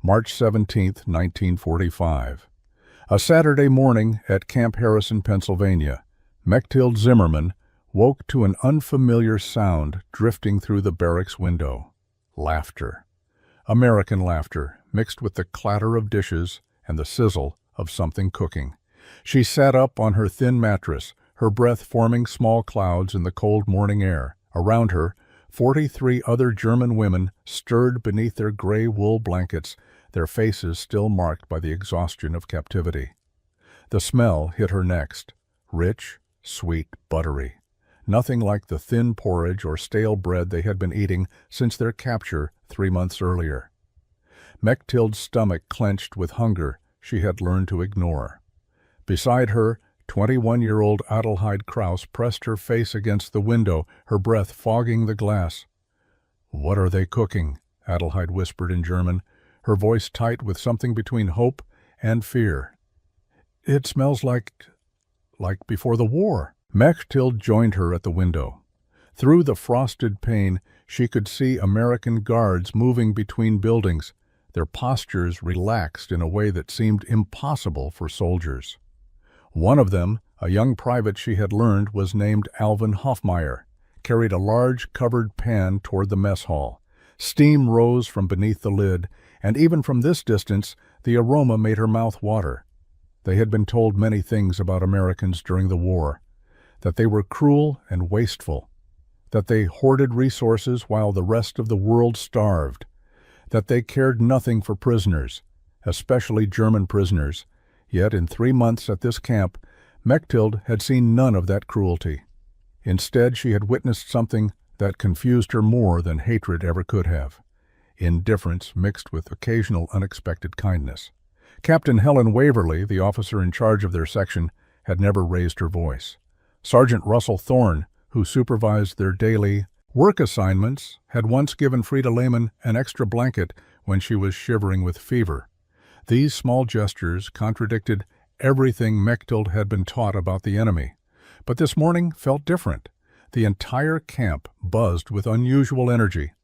March 17, 1945. A Saturday morning at Camp Harrison, Pennsylvania, Mechthild Zimmerman woke to an unfamiliar sound drifting through the barracks window. Laughter. American laughter, mixed with the clatter of dishes and the sizzle of something cooking. She sat up on her thin mattress, her breath forming small clouds in the cold morning air. Around her, 43 other German women stirred beneath their gray wool blankets, their faces still marked by the exhaustion of captivity. The smell hit her next, rich, sweet, buttery. Nothing like the thin porridge or stale bread they had been eating since their capture 3 months earlier. Mechthild's stomach clenched with hunger she had learned to ignore. Beside her, 21-year-old Adelheid Kraus pressed her face against the window, her breath fogging the glass. "What are they cooking?" Adelheid whispered in German, her voice tight with something between hope and fear. "It smells like before the war." Mechthild joined her at the window. Through the frosted pane, she could see American guards moving between buildings, their postures relaxed in a way that seemed impossible for soldiers. One of them, a young private she had learned was named Alvin Hoffmeyer, carried a large covered pan toward the mess hall. Steam rose from beneath the lid, and even from this distance, the aroma made her mouth water. They had been told many things about Americans during the war, that they were cruel and wasteful, that they hoarded resources while the rest of the world starved, that they cared nothing for prisoners, especially German prisoners. Yet in 3 months at this camp, Mechthild had seen none of that cruelty. Instead, she had witnessed something that confused her more than hatred ever could have. Indifference mixed with occasional unexpected kindness. Captain Helen Waverly, the officer in charge of their section, had never raised her voice. Sergeant Russell Thorne, who supervised their daily work assignments, had once given Frida Lehman an extra blanket when she was shivering with fever. These small gestures contradicted everything Mechthild had been taught about the enemy. But this morning felt different. The entire camp buzzed with unusual energy.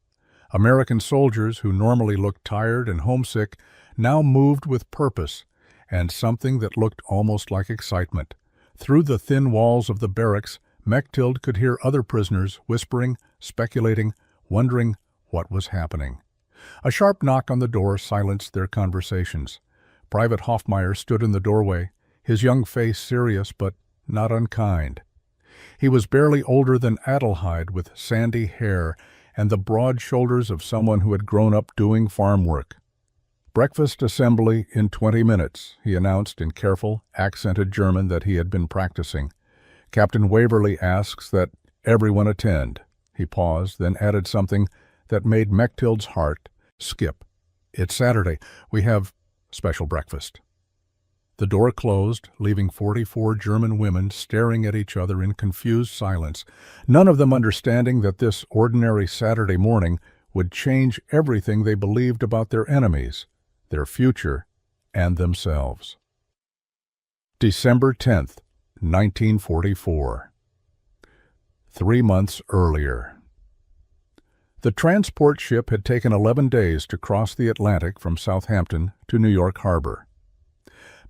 American soldiers who normally looked tired and homesick now moved with purpose and something that looked almost like excitement. Through the thin walls of the barracks, Mechthild could hear other prisoners whispering, speculating, wondering what was happening. A sharp knock on the door silenced their conversations. Private Hoffmeyer stood in the doorway, his young face serious but not unkind. He was barely older than Adelheid, with sandy hair and the broad shoulders of someone who had grown up doing farm work. "Breakfast assembly in 20 minutes, he announced in careful, accented German that he had been practicing. "Captain Waverly asks that everyone attend." He paused, then added something that made Mechthild's heart skip. "It's Saturday. We have special breakfast." The door closed, leaving 44 German women staring at each other in confused silence, none of them understanding that this ordinary Saturday morning would change everything they believed about their enemies, their future, and themselves. December 10th, 1944. 3 months earlier. The transport ship had taken 11 days to cross the Atlantic from Southampton to New York Harbor.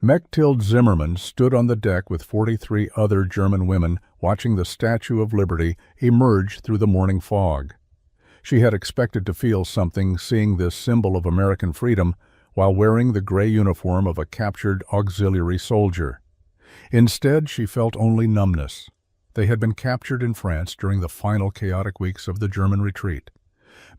Mechthild Zimmerman stood on the deck with 43 other German women watching the Statue of Liberty emerge through the morning fog. She had expected to feel something seeing this symbol of American freedom while wearing the gray uniform of a captured auxiliary soldier. Instead, she felt only numbness. They had been captured in France during the final chaotic weeks of the German retreat.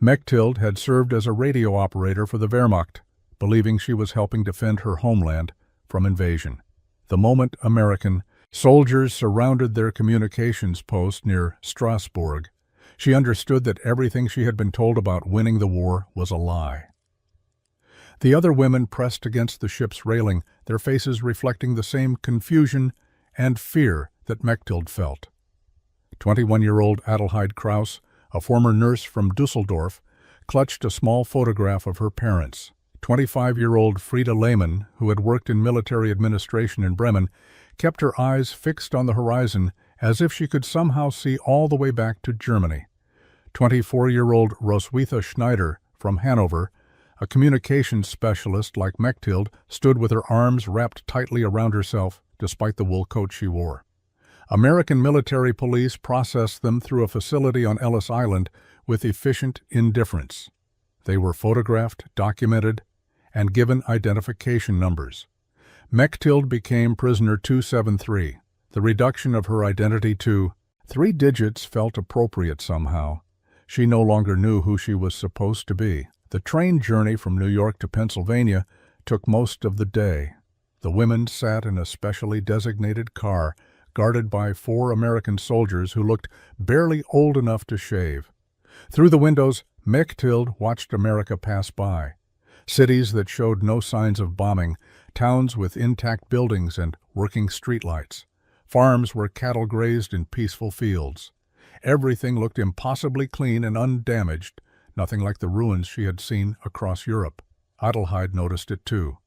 Mechthild had served as a radio operator for the Wehrmacht, believing she was helping defend her homeland from invasion. The moment American soldiers surrounded their communications post near Strasbourg, she understood that everything she had been told about winning the war was a lie. The other women pressed against the ship's railing, their faces reflecting the same confusion and fear that Mechthild felt. 21-year-old Adelheid Kraus, a former nurse from Dusseldorf, clutched a small photograph of her parents. 25-year-old Frida Lehman, who had worked in military administration in Bremen, kept her eyes fixed on the horizon as if she could somehow see all the way back to Germany. 24-year-old Roswitha Schneider from Hanover, A communications specialist like Mechthild stood with her arms wrapped tightly around herself, despite the wool coat she wore. American military police processed them through a facility on Ellis Island with efficient indifference. They were photographed, documented, and given identification numbers. Mechthild became prisoner 273. The reduction of her identity to 3 digits felt appropriate somehow. She no longer knew who she was supposed to be. The train journey from New York to Pennsylvania took most of the day. The women sat in a specially designated car, guarded by 4 American soldiers who looked barely old enough to shave. Through the windows, Mechthild watched America pass by. Cities that showed no signs of bombing, towns with intact buildings and working streetlights, farms where cattle grazed in peaceful fields. Everything looked impossibly clean and undamaged, nothing like the ruins she had seen across Europe. Adelheid noticed it too.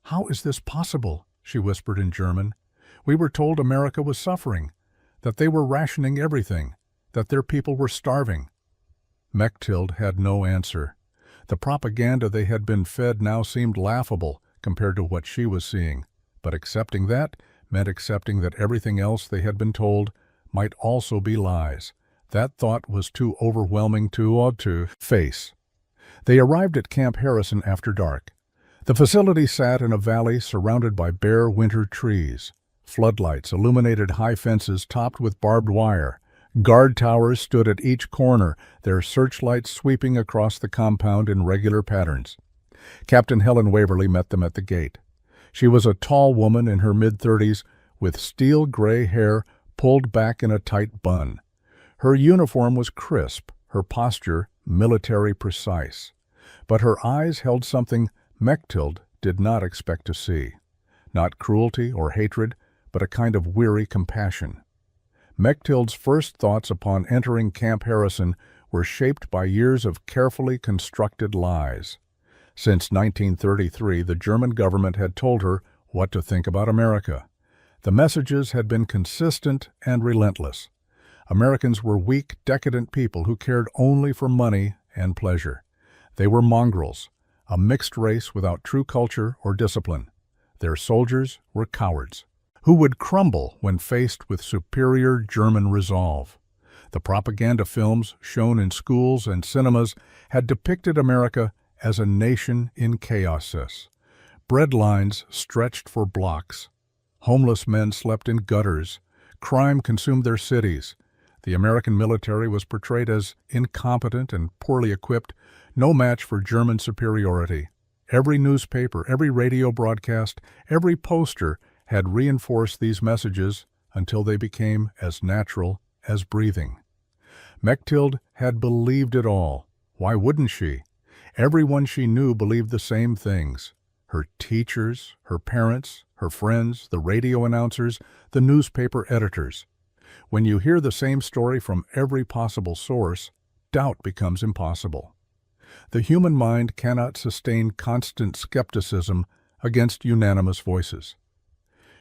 "How is this possible?" she whispered in German. "We were told America was suffering, that they were rationing everything, that their people were starving." Mechthild had no answer. The propaganda they had been fed now seemed laughable compared to what she was seeing, but accepting that meant accepting that everything else they had been told might also be lies. That thought was too overwhelming to face. They arrived at Camp Harrison after dark. The facility sat in a valley surrounded by bare winter trees. Floodlights illuminated high fences topped with barbed wire. Guard towers stood at each corner, their searchlights sweeping across the compound in regular patterns. Captain Helen Waverly met them at the gate. She was a tall woman in her mid-30s with steel gray hair pulled back in a tight bun. Her uniform was crisp, her posture military precise. But her eyes held something Mechthild did not expect to see. Not cruelty or hatred, but a kind of weary compassion. Mechthild's first thoughts upon entering Camp Harrison were shaped by years of carefully constructed lies. Since 1933, the German government had told her what to think about America. The messages had been consistent and relentless. Americans were weak, decadent people who cared only for money and pleasure. They were mongrels, a mixed race without true culture or discipline. Their soldiers were cowards, who would crumble when faced with superior German resolve. The propaganda films shown in schools and cinemas had depicted America as a nation in chaos. Bread lines stretched for blocks. Homeless men slept in gutters. Crime consumed their cities. The American military was portrayed as incompetent and poorly equipped, no match for German superiority. Every newspaper, every radio broadcast, every poster had reinforced these messages until they became as natural as breathing. Mechthild had believed it all. Why wouldn't she? Everyone she knew believed the same things. Her teachers, her parents, her friends, the radio announcers, the newspaper editors. When you hear the same story from every possible source, doubt becomes impossible. The human mind cannot sustain constant skepticism against unanimous voices.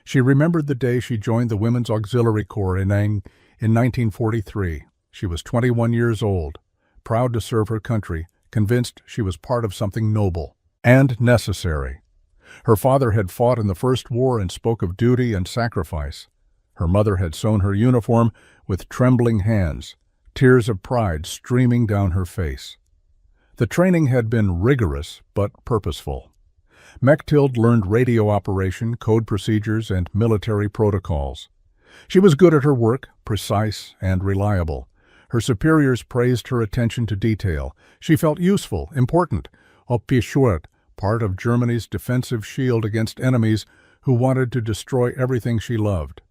She remembered the day she joined the Women's Auxiliary Corps in 1943. She was 21 years old, proud to serve her country, convinced she was part of something noble and necessary. Her father had fought in the First War and spoke of duty and sacrifice. Her mother had sewn her uniform with trembling hands, tears of pride streaming down her face. The training had been rigorous but purposeful. Mechthild learned radio operation, code procedures, and military protocols. She was good at her work, precise and reliable. Her superiors praised her attention to detail. She felt useful, important, beschützt, part of Germany's defensive shield against enemies who wanted to destroy everything she loved.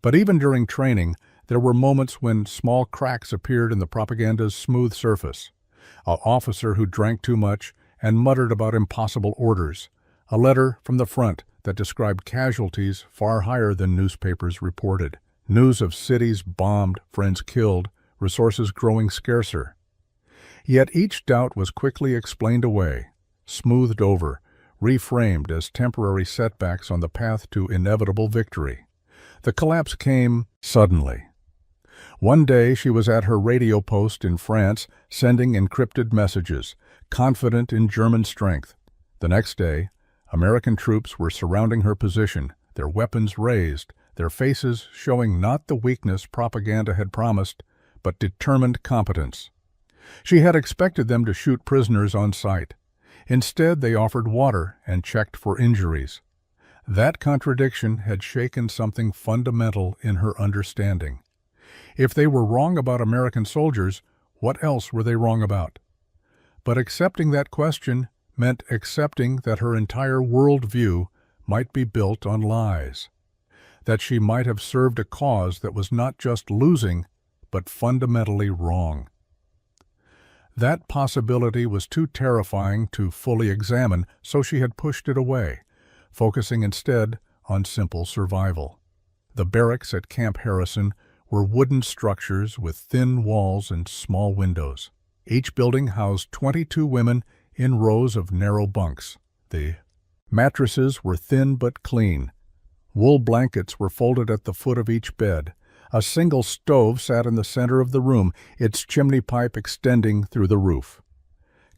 But even during training, there were moments when small cracks appeared in the propaganda's smooth surface. An officer who drank too much and muttered about impossible orders. A letter from the front that described casualties far higher than newspapers reported. News of cities bombed, friends killed, resources growing scarcer. Yet each doubt was quickly explained away, smoothed over, reframed as temporary setbacks on the path to inevitable victory. The collapse came suddenly. One day she was at her radio post in France, sending encrypted messages. confident in German strength. The next day, American troops were surrounding her position, their weapons raised, their faces showing not the weakness propaganda had promised, but determined competence. She had expected them to shoot prisoners on sight. Instead, they offered water and checked for injuries. That contradiction had shaken something fundamental in her understanding. If they were wrong about American soldiers, what else were they wrong about? But accepting that question meant accepting that her entire worldview might be built on lies, that she might have served a cause that was not just losing, but fundamentally wrong. That possibility was too terrifying to fully examine, so she had pushed it away, focusing instead on simple survival. The barracks at Camp Harrison were wooden structures with thin walls and small windows. Each building housed 22 women in rows of narrow bunks. The mattresses were thin but clean. Wool blankets were folded at the foot of each bed. A single stove sat in the center of the room, its chimney pipe extending through the roof.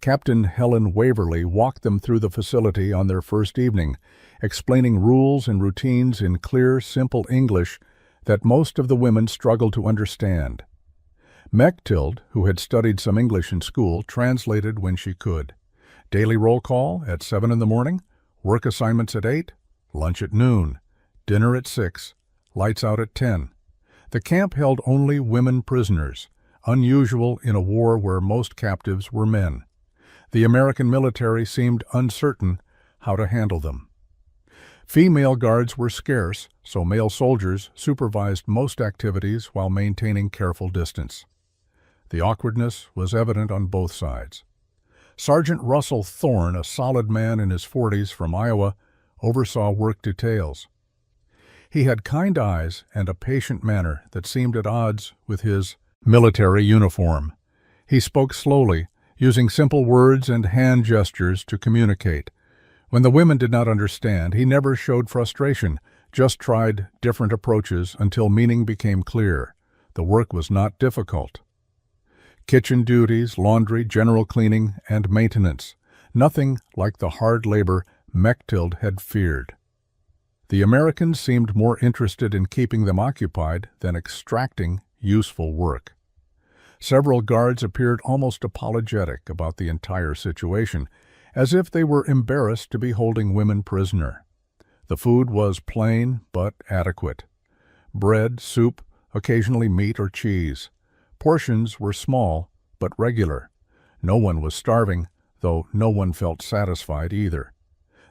Captain Helen Waverly walked them through the facility on their first evening, explaining rules and routines in clear, simple English that most of the women struggled to understand. Mechthild, who had studied some English in school, translated when she could. Daily roll call at 7 in the morning, work assignments at 8, lunch at noon, dinner at 6, lights out at 10. The camp held only women prisoners, unusual in a war where most captives were men. The American military seemed uncertain how to handle them. Female guards were scarce, so male soldiers supervised most activities while maintaining careful distance. The awkwardness was evident on both sides. Sergeant Russell Thorne, a solid man in his 40s from Iowa, oversaw work details. He had kind eyes and a patient manner that seemed at odds with his military uniform. He spoke slowly, using simple words and hand gestures to communicate. When the women did not understand, he never showed frustration, just tried different approaches until meaning became clear. The work was not difficult. Kitchen duties, laundry, general cleaning, and maintenance. Nothing like the hard labor Mechthild had feared. The Americans seemed more interested in keeping them occupied than extracting useful work. Several guards appeared almost apologetic about the entire situation, as if they were embarrassed to be holding women prisoner. The food was plain but adequate. Bread, soup, occasionally meat or cheese. Portions were small but regular. No one was starving, though no one felt satisfied either.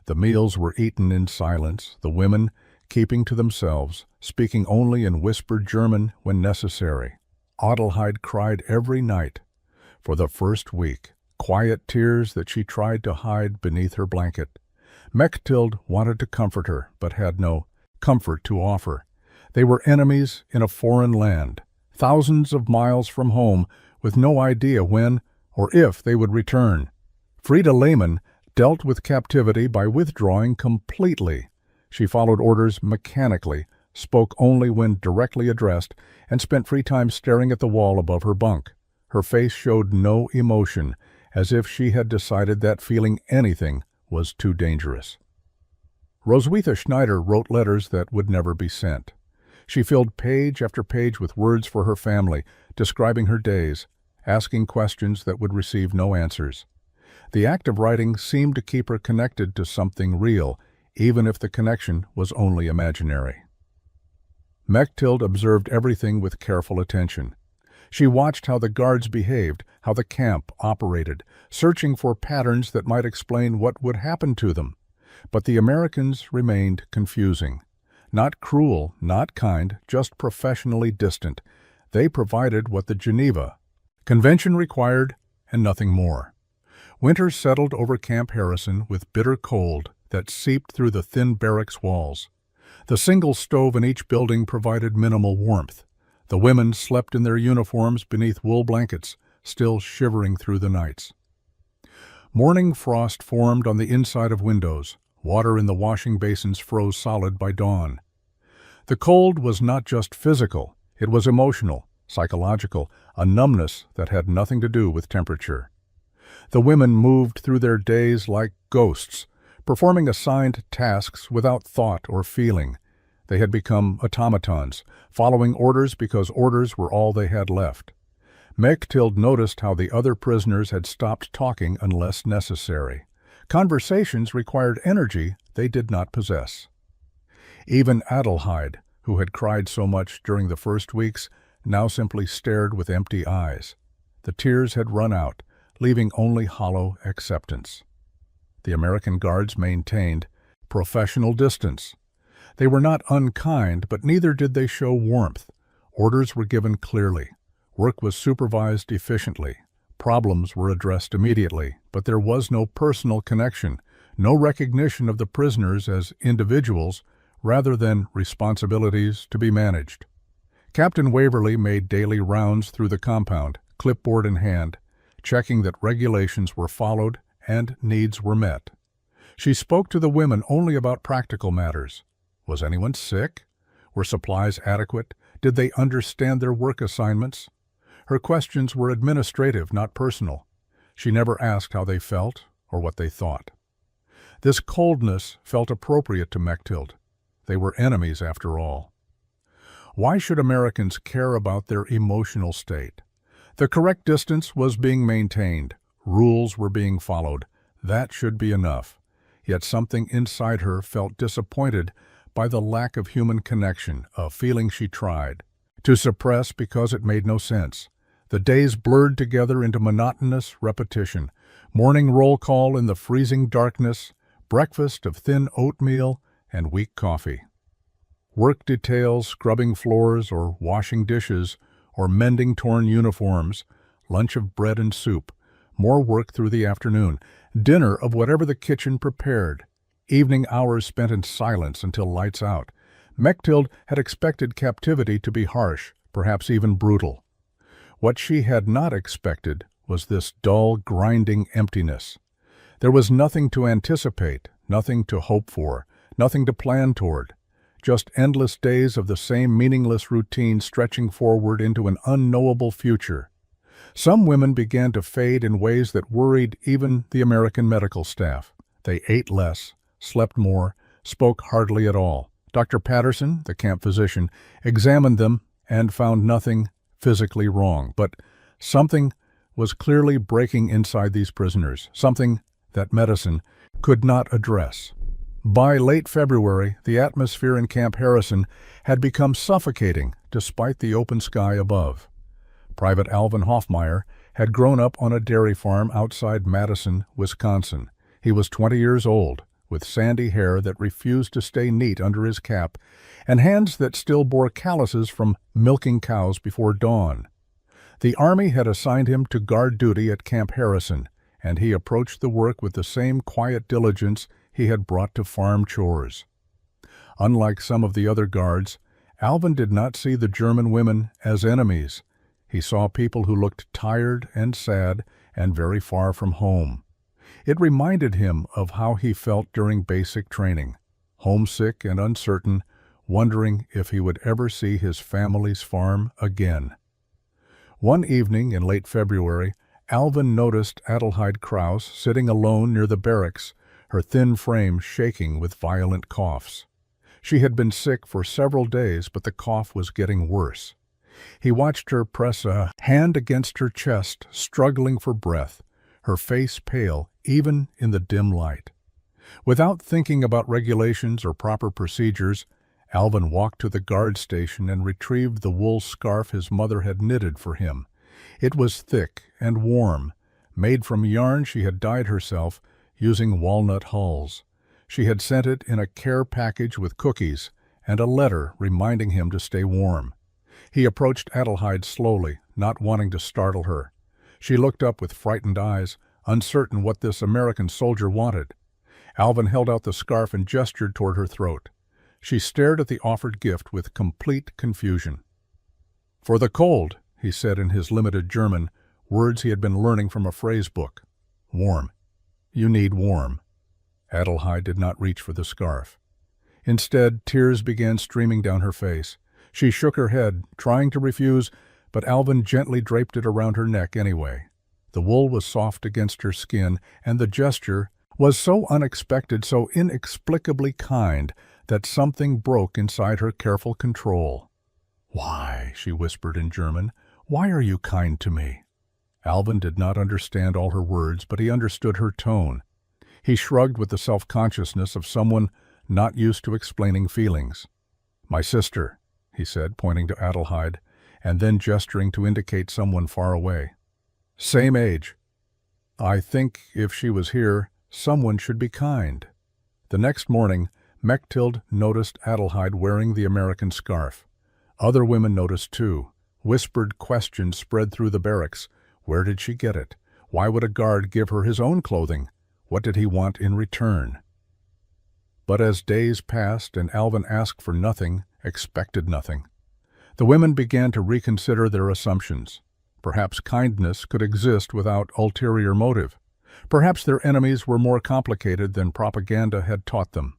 The meals were eaten in silence, the women keeping to themselves, speaking only in whispered German when necessary. Adelheid cried every night for the first week, quiet tears that she tried to hide beneath her blanket. Mechthild wanted to comfort her, but had no comfort to offer. They were enemies in a foreign land, thousands of miles from home, with no idea when or if they would return. Frida Lehmann dealt with captivity by withdrawing completely. She followed orders mechanically, spoke only when directly addressed, and spent free time staring at the wall above her bunk. Her face showed no emotion, as if she had decided that feeling anything was too dangerous. Roswitha Schneider wrote letters that would never be sent. She filled page after page with words for her family, describing her days, asking questions that would receive no answers. The act of writing seemed to keep her connected to something real, even if the connection was only imaginary. Mechthild observed everything with careful attention. She watched how the guards behaved, how the camp operated, searching for patterns that might explain what would happen to them. But the Americans remained confusing. Not cruel, not kind, just professionally distant. They provided what the Geneva Convention required and nothing more. Winter settled over Camp Harrison with bitter cold that seeped through the thin barracks walls. The single stove in each building provided minimal warmth. The women slept in their uniforms beneath wool blankets, still shivering through the nights. Morning frost formed on the inside of windows. Water in the washing basins froze solid by dawn. The cold was not just physical, it was emotional, psychological, a numbness that had nothing to do with temperature. The women moved through their days like ghosts, performing assigned tasks without thought or feeling. They had become automatons, following orders because orders were all they had left. Mechthild noticed how the other prisoners had stopped talking unless necessary. Conversations required energy they did not possess. Even Adelheid, who had cried so much during the first weeks, now simply stared with empty eyes. The tears had run out, leaving only hollow acceptance. The American guards maintained professional distance. They were not unkind, but neither did they show warmth. Orders were given clearly. Work was supervised efficiently. Problems were addressed immediately, but there was no personal connection, no recognition of the prisoners as individuals rather than responsibilities to be managed. Captain Waverley made daily rounds through the compound, clipboard in hand, checking that regulations were followed and needs were met. She spoke to the women only about practical matters. Was anyone sick? Were supplies adequate? Did they understand their work assignments? Her questions were administrative, not personal. She never asked how they felt or what they thought. This coldness felt appropriate to Mechthild. They were enemies after all. Why should Americans care about their emotional state? The correct distance was being maintained. Rules were being followed. That should be enough. Yet something inside her felt disappointed by the lack of human connection, a feeling she tried to suppress because it made no sense. The days blurred together into monotonous repetition. Morning roll call in the freezing darkness, breakfast of thin oatmeal and weak coffee. Work details, scrubbing floors or washing dishes or mending torn uniforms, lunch of bread and soup, more work through the afternoon, dinner of whatever the kitchen prepared, evening hours spent in silence until lights out. Mechthild had expected captivity to be harsh, perhaps even brutal. What she had not expected was this dull, grinding emptiness. There was nothing to anticipate, nothing to hope for, nothing to plan toward. Just endless days of the same meaningless routine stretching forward into an unknowable future. Some women began to fade in ways that worried even the American medical staff. They ate less, slept more, spoke hardly at all. Dr. Patterson, the camp physician, examined them and found nothing physically wrong, but something was clearly breaking inside these prisoners, something that medicine could not address. By late February, the atmosphere in Camp Harrison had become suffocating despite the open sky above. Private Alvin Hoffmeyer had grown up on a dairy farm outside Madison, Wisconsin. He was 20 years old, with sandy hair that refused to stay neat under his cap, and hands that still bore calluses from milking cows before dawn. The Army had assigned him to guard duty at Camp Harrison, and he approached the work with the same quiet diligence he had brought to farm chores. Unlike some of the other guards, Alvin did not see the German women as enemies. He saw people who looked tired and sad and very far from home. It reminded him of how he felt during basic training, homesick and uncertain, wondering if he would ever see his family's farm again. One evening in late February, Alvin noticed Adelheid Kraus sitting alone near the barracks, her thin frame shaking with violent coughs. She had been sick for several days, but the cough was getting worse. He watched her press a hand against her chest, struggling for breath, her face pale even in the dim light. Without thinking about regulations or proper procedures, Alvin walked to the guard station and retrieved the wool scarf his mother had knitted for him. It was thick and warm, made from yarn she had dyed herself using walnut hulls. She had sent it in a care package with cookies and a letter reminding him to stay warm. He approached Adelheid slowly, not wanting to startle her. She looked up with frightened eyes, uncertain what this American soldier wanted. Alvin held out the scarf and gestured toward her throat. She stared at the offered gift with complete confusion. "For the cold," he said in his limited German, words he had been learning from a phrase book. "Warm. You need warm." Adelheid did not reach for the scarf. Instead, tears began streaming down her face. She shook her head, trying to refuse, but Alvin gently draped it around her neck anyway. The wool was soft against her skin, and the gesture was so unexpected, so inexplicably kind, that something broke inside her careful control. "Why?" she whispered in German. "Why are you kind to me?" Alvin did not understand all her words, but he understood her tone. He shrugged with the self-consciousness of someone not used to explaining feelings. "My sister," he said, pointing to Adelheid, and then gesturing to indicate someone far away. "Same age. I think if she was here, someone should be kind." The next morning, Mechthild noticed Adelheid wearing the American scarf. Other women noticed too. Whispered questions spread through the barracks. Where did she get it? Why would a guard give her his own clothing? What did he want in return? But as days passed and Alvin asked for nothing, expected nothing, the women began to reconsider their assumptions. Perhaps kindness could exist without ulterior motive. Perhaps their enemies were more complicated than propaganda had taught them.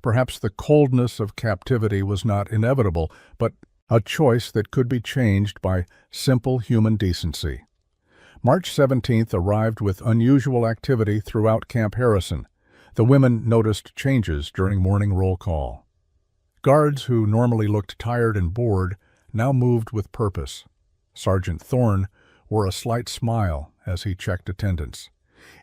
Perhaps the coldness of captivity was not inevitable, but a choice that could be changed by simple human decency. March 17th arrived with unusual activity throughout Camp Harrison. The women noticed changes during morning roll call. Guards who normally looked tired and bored now moved with purpose. Sergeant Thorne wore a slight smile as he checked attendance.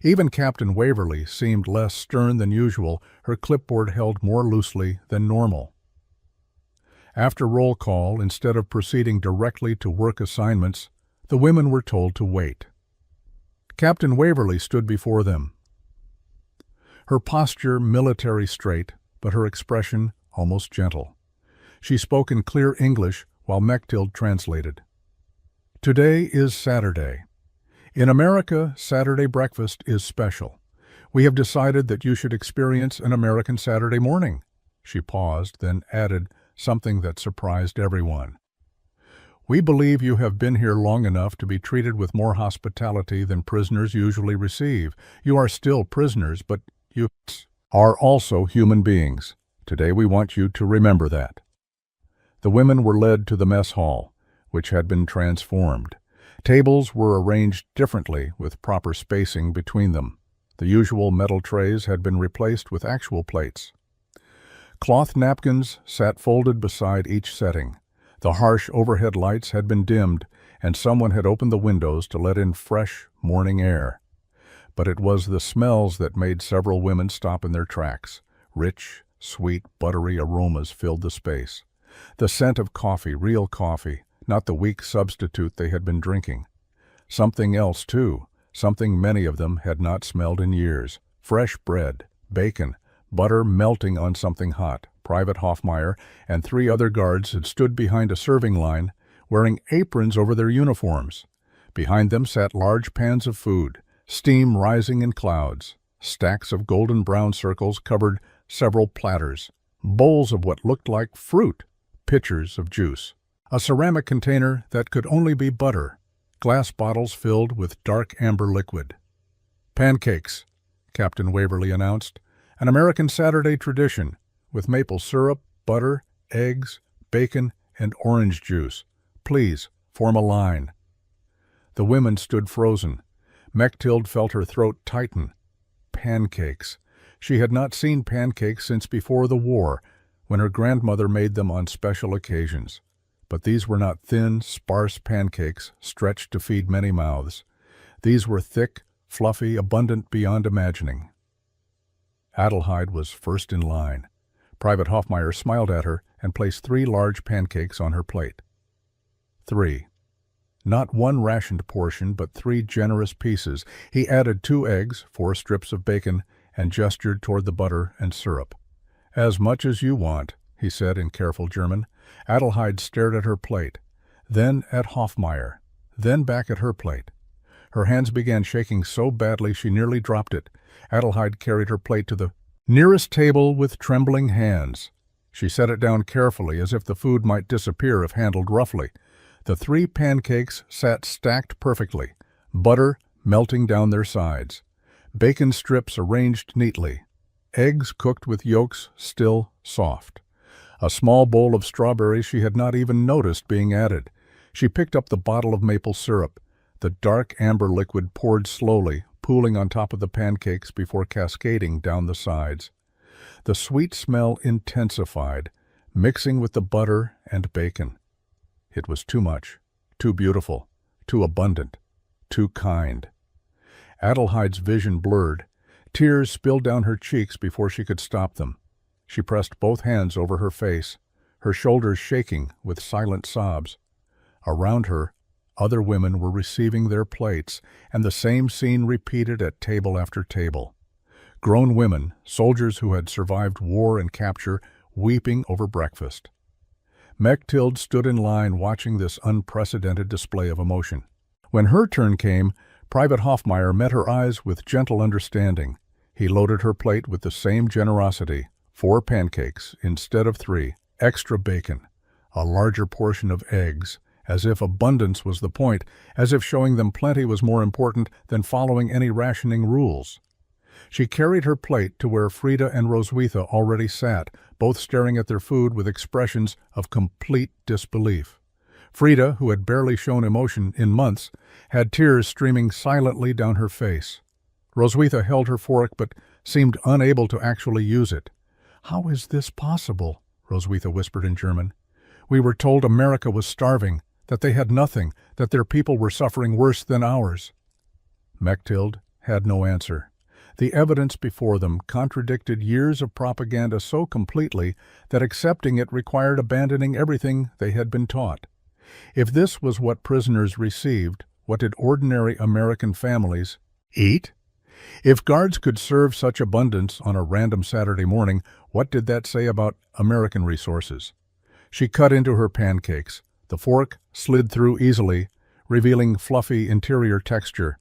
Even Captain Waverly seemed less stern than usual, her clipboard held more loosely than normal. After roll call, instead of proceeding directly to work assignments, the women were told to wait. Captain Waverly stood before them. Her posture military straight, but her expression almost gentle. She spoke in clear English while Mechthild translated. "Today is Saturday. In America, Saturday breakfast is special. We have decided that you should experience an American Saturday morning." She paused, then added something that surprised everyone. "We believe you have been here long enough to be treated with more hospitality than prisoners usually receive. You are still prisoners, but you are also human beings. Today we want you to remember that." The women were led to the mess hall, which had been transformed. Tables were arranged differently with proper spacing between them. The usual metal trays had been replaced with actual plates. Cloth napkins sat folded beside each setting. The harsh overhead lights had been dimmed, and someone had opened the windows to let in fresh morning air. But it was the smells that made several women stop in their tracks. Rich, sweet, buttery aromas filled the space. The scent of coffee, real coffee, not the weak substitute they had been drinking. Something else, too, something many of them had not smelled in years. Fresh bread, bacon, butter melting on something hot. Private Hoffmeyer and 3 other guards had stood behind a serving line, wearing aprons over their uniforms. Behind them sat large pans of food, steam rising in clouds. Stacks of golden brown circles covered several platters, bowls of what looked like fruit, pitchers of juice, a ceramic container that could only be butter, glass bottles filled with dark amber liquid. "Pancakes," Captain Waverly announced, "an American Saturday tradition, with maple syrup, butter, eggs, bacon, and orange juice. Please, form a line." The women stood frozen. Mechthild felt her throat tighten. Pancakes. She had not seen pancakes since before the war, when her grandmother made them on special occasions. But these were not thin, sparse pancakes stretched to feed many mouths. These were thick, fluffy, abundant beyond imagining. Adelheid was first in line. Private Hoffmeyer smiled at her and placed 3 large pancakes on her plate. 3. Not one rationed portion, but 3 generous pieces. He added 2 eggs, 4 strips of bacon, and gestured toward the butter and syrup. "As much as you want," he said in careful German. Adelheid stared at her plate, then at Hoffmeyer, then back at her plate. Her hands began shaking so badly she nearly dropped it. Adelheid carried her plate to the nearest table with trembling hands. She set it down carefully, as if the food might disappear if handled roughly. The 3 pancakes sat stacked perfectly, butter melting down their sides, bacon strips arranged neatly, eggs cooked with yolks still soft. A small bowl of strawberries she had not even noticed being added. She picked up the bottle of maple syrup. The dark amber liquid poured slowly, pooling on top of the pancakes before cascading down the sides. The sweet smell intensified, mixing with the butter and bacon. It was too much, too beautiful, too abundant, too kind. Adelaide's vision blurred. Tears spilled down her cheeks before she could stop them. She pressed both hands over her face, her shoulders shaking with silent sobs. Around her, other women were receiving their plates, and the same scene repeated at table after table. Grown women, soldiers who had survived war and capture, weeping over breakfast. Mechthild stood in line watching this unprecedented display of emotion. When her turn came, Private Hoffmeyer met her eyes with gentle understanding. He loaded her plate with the same generosity, 4 pancakes instead of 3, extra bacon, a larger portion of eggs, as if abundance was the point, as if showing them plenty was more important than following any rationing rules. She carried her plate to where Frida and Roswitha already sat, both staring at their food with expressions of complete disbelief. Frida, who had barely shown emotion in months, had tears streaming silently down her face. Roswitha held her fork but seemed unable to actually use it. "How is this possible?" Roswitha whispered in German. "We were told America was starving, that they had nothing, that their people were suffering worse than ours." Mechthild had no answer. The evidence before them contradicted years of propaganda so completely that accepting it required abandoning everything they had been taught. If this was what prisoners received, what did ordinary American families eat? If guards could serve such abundance on a random Saturday morning, what did that say about American resources? She cut into her pancakes. The fork slid through easily, revealing fluffy interior texture.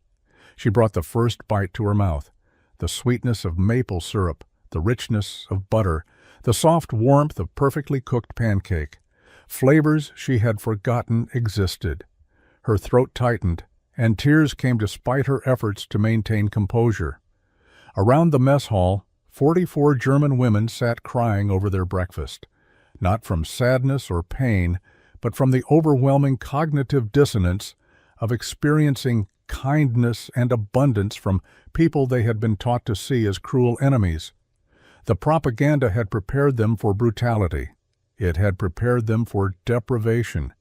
She brought the first bite to her mouth. The sweetness of maple syrup, the richness of butter, the soft warmth of perfectly cooked pancake. Flavors she had forgotten existed. Her throat tightened, and tears came despite her efforts to maintain composure. Around the mess hall, 44 German women sat crying over their breakfast, not from sadness or pain, but from the overwhelming cognitive dissonance of experiencing kindness and abundance from people they had been taught to see as cruel enemies. The propaganda had prepared them for brutality. It had prepared them for deprivation.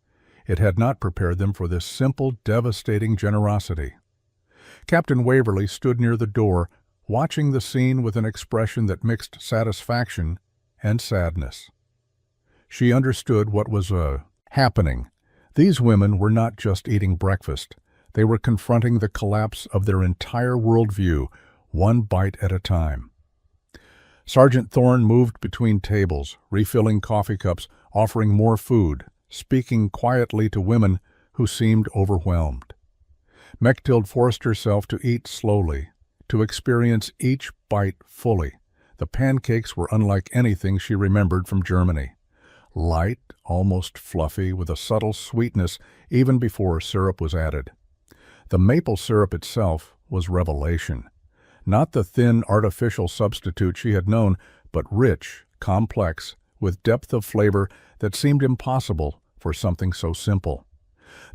It had not prepared them for this simple, devastating generosity. Captain Waverley stood near the door, watching the scene with an expression that mixed satisfaction and sadness. She understood what was happening. These women were not just eating breakfast. They were confronting the collapse of their entire worldview, one bite at a time. Sergeant Thorne moved between tables, refilling coffee cups, offering more food, speaking quietly to women who seemed overwhelmed. Mechthild forced herself to eat slowly, to experience each bite fully. The pancakes were unlike anything she remembered from Germany. Light, almost fluffy, with a subtle sweetness even before syrup was added. The maple syrup itself was revelation. Not the thin, artificial substitute she had known, but rich, complex, with depth of flavor that seemed impossible for something so simple.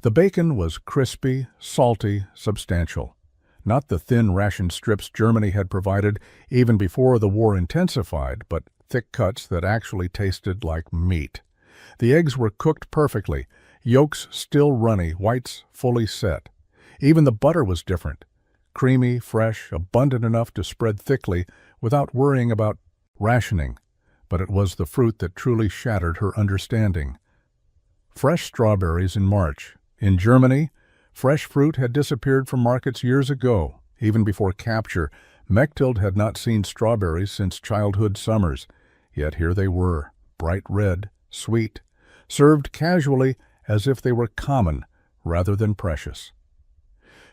The bacon was crispy, salty, substantial. Not the thin ration strips Germany had provided even before the war intensified, but thick cuts that actually tasted like meat. The eggs were cooked perfectly, yolks still runny, whites fully set. Even the butter was different. Creamy, fresh, abundant enough to spread thickly without worrying about rationing. But it was the fruit that truly shattered her understanding. Fresh strawberries in March. In Germany, fresh fruit had disappeared from markets years ago. Even before capture, Mechthild had not seen strawberries since childhood summers. Yet here they were, bright red, sweet, served casually as if they were common rather than precious.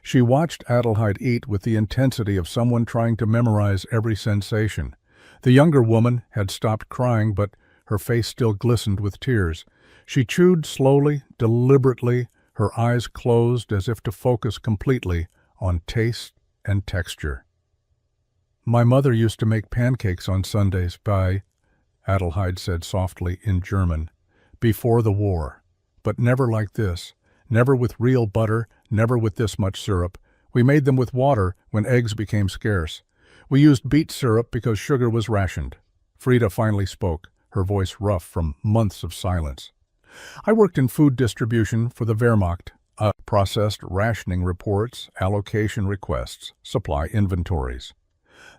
She watched Adelheid eat with the intensity of someone trying to memorize every sensation. The younger woman had stopped crying, but her face still glistened with tears. She chewed slowly, deliberately, her eyes closed as if to focus completely on taste and texture. "My mother used to make pancakes on Sundays Adelheid said softly in German, "before the war. But never like this. Never with real butter, Never with this much syrup. We made them with water when eggs became scarce. We used beet syrup because sugar was rationed. Frida finally spoke, her voice rough from months of silence. I worked in food distribution for the Wehrmacht. Processed rationing reports, allocation requests, supply inventories.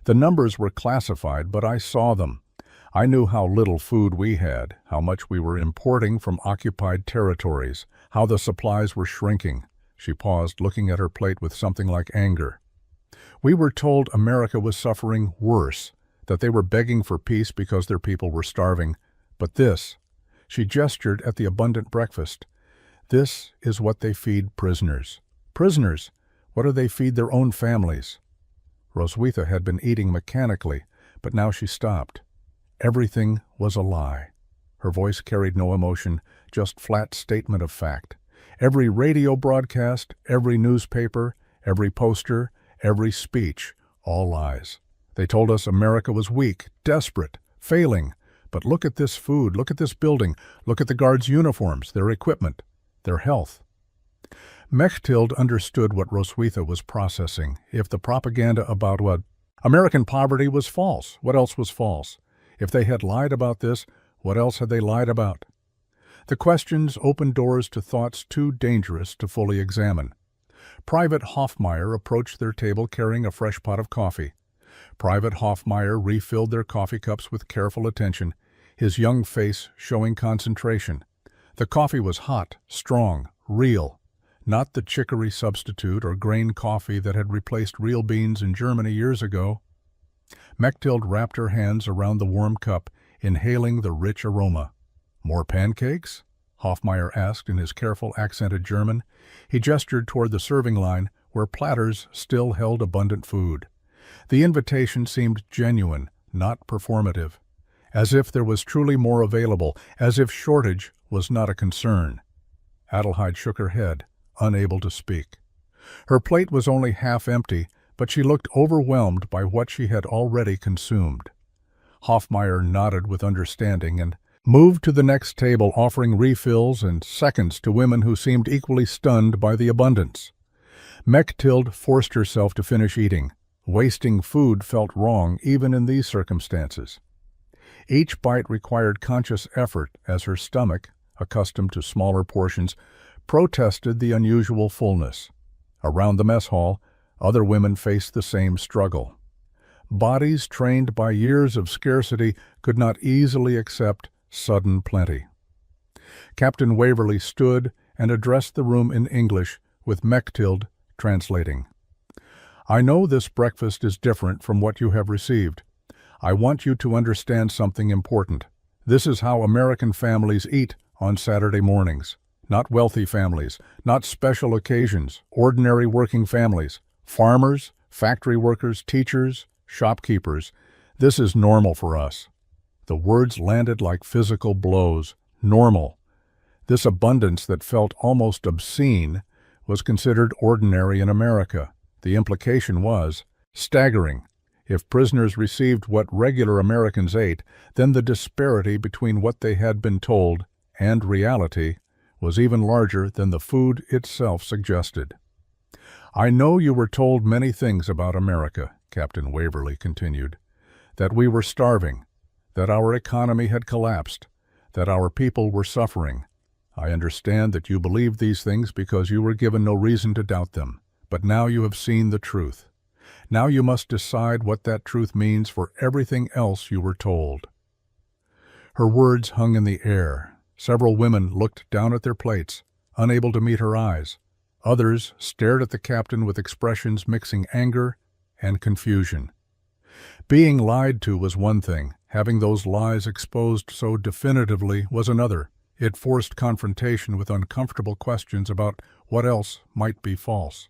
The numbers were classified, but I saw them. I knew how little food we had, how much we were importing from occupied territories, how the supplies were shrinking. She paused, looking at her plate with something like anger. We were told America was suffering worse, that they were begging for peace because their people were starving. But this, she gestured at the abundant breakfast, this is what they feed prisoners. Prisoners, what do they feed their own families? Roswitha had been eating mechanically, but now she stopped. Everything was a lie. Her voice carried no emotion, just flat statement of fact. Every radio broadcast, every newspaper, every poster, every speech, all lies. They told us America was weak, desperate, failing. But look at this food, look at this building, look at the guards' uniforms, their equipment, their health. Mechthild understood what Roswitha was processing. If the propaganda about what American poverty was false, what else was false? If they had lied about this, what else had they lied about? The questions opened doors to thoughts too dangerous to fully examine. Private Hoffmeyer approached their table carrying a fresh pot of coffee. Private Hoffmeyer refilled their coffee cups with careful attention, his young face showing concentration. The coffee was hot, strong, real, not the chicory substitute or grain coffee that had replaced real beans in Germany years ago. Mechthild wrapped her hands around the warm cup, inhaling the rich aroma. "More pancakes?" Hoffmeyer asked in his careful, accented German. He gestured toward the serving line, where platters still held abundant food. The invitation seemed genuine, not performative, as if there was truly more available, as if shortage was not a concern. Adelheid shook her head, unable to speak. Her plate was only half empty, but she looked overwhelmed by what she had already consumed. Hoffmeyer nodded with understanding and moved to the next table, offering refills and seconds to women who seemed equally stunned by the abundance. Mechthild forced herself to finish eating. Wasting food felt wrong even in these circumstances. Each bite required conscious effort as her stomach, accustomed to smaller portions, protested the unusual fullness. Around the mess hall, other women faced the same struggle. Bodies trained by years of scarcity could not easily accept sudden plenty. Captain Waverley stood and addressed the room in English, with Mechthild translating. "I know this breakfast is different from what you have received. I want you to understand something important. This is how American families eat on Saturday mornings. Not wealthy families, not special occasions, ordinary working families, farmers, factory workers, teachers, shopkeepers. This is normal for us." The words landed like physical blows. Normal. This abundance that felt almost obscene was considered ordinary in America. The implication was staggering. If prisoners received what regular Americans ate, then the disparity between what they had been told and reality was even larger than the food itself suggested. "I know you were told many things about America," Captain Waverley continued, "that we were starving, that our economy had collapsed, that our people were suffering. I understand that you believed these things because you were given no reason to doubt them, but now you have seen the truth. Now you must decide what that truth means for everything else you were told." Her words hung in the air. Several women looked down at their plates, unable to meet her eyes. Others stared at the captain with expressions mixing anger and confusion. Being lied to was one thing. Having those lies exposed so definitively was another. It forced confrontation with uncomfortable questions about what else might be false.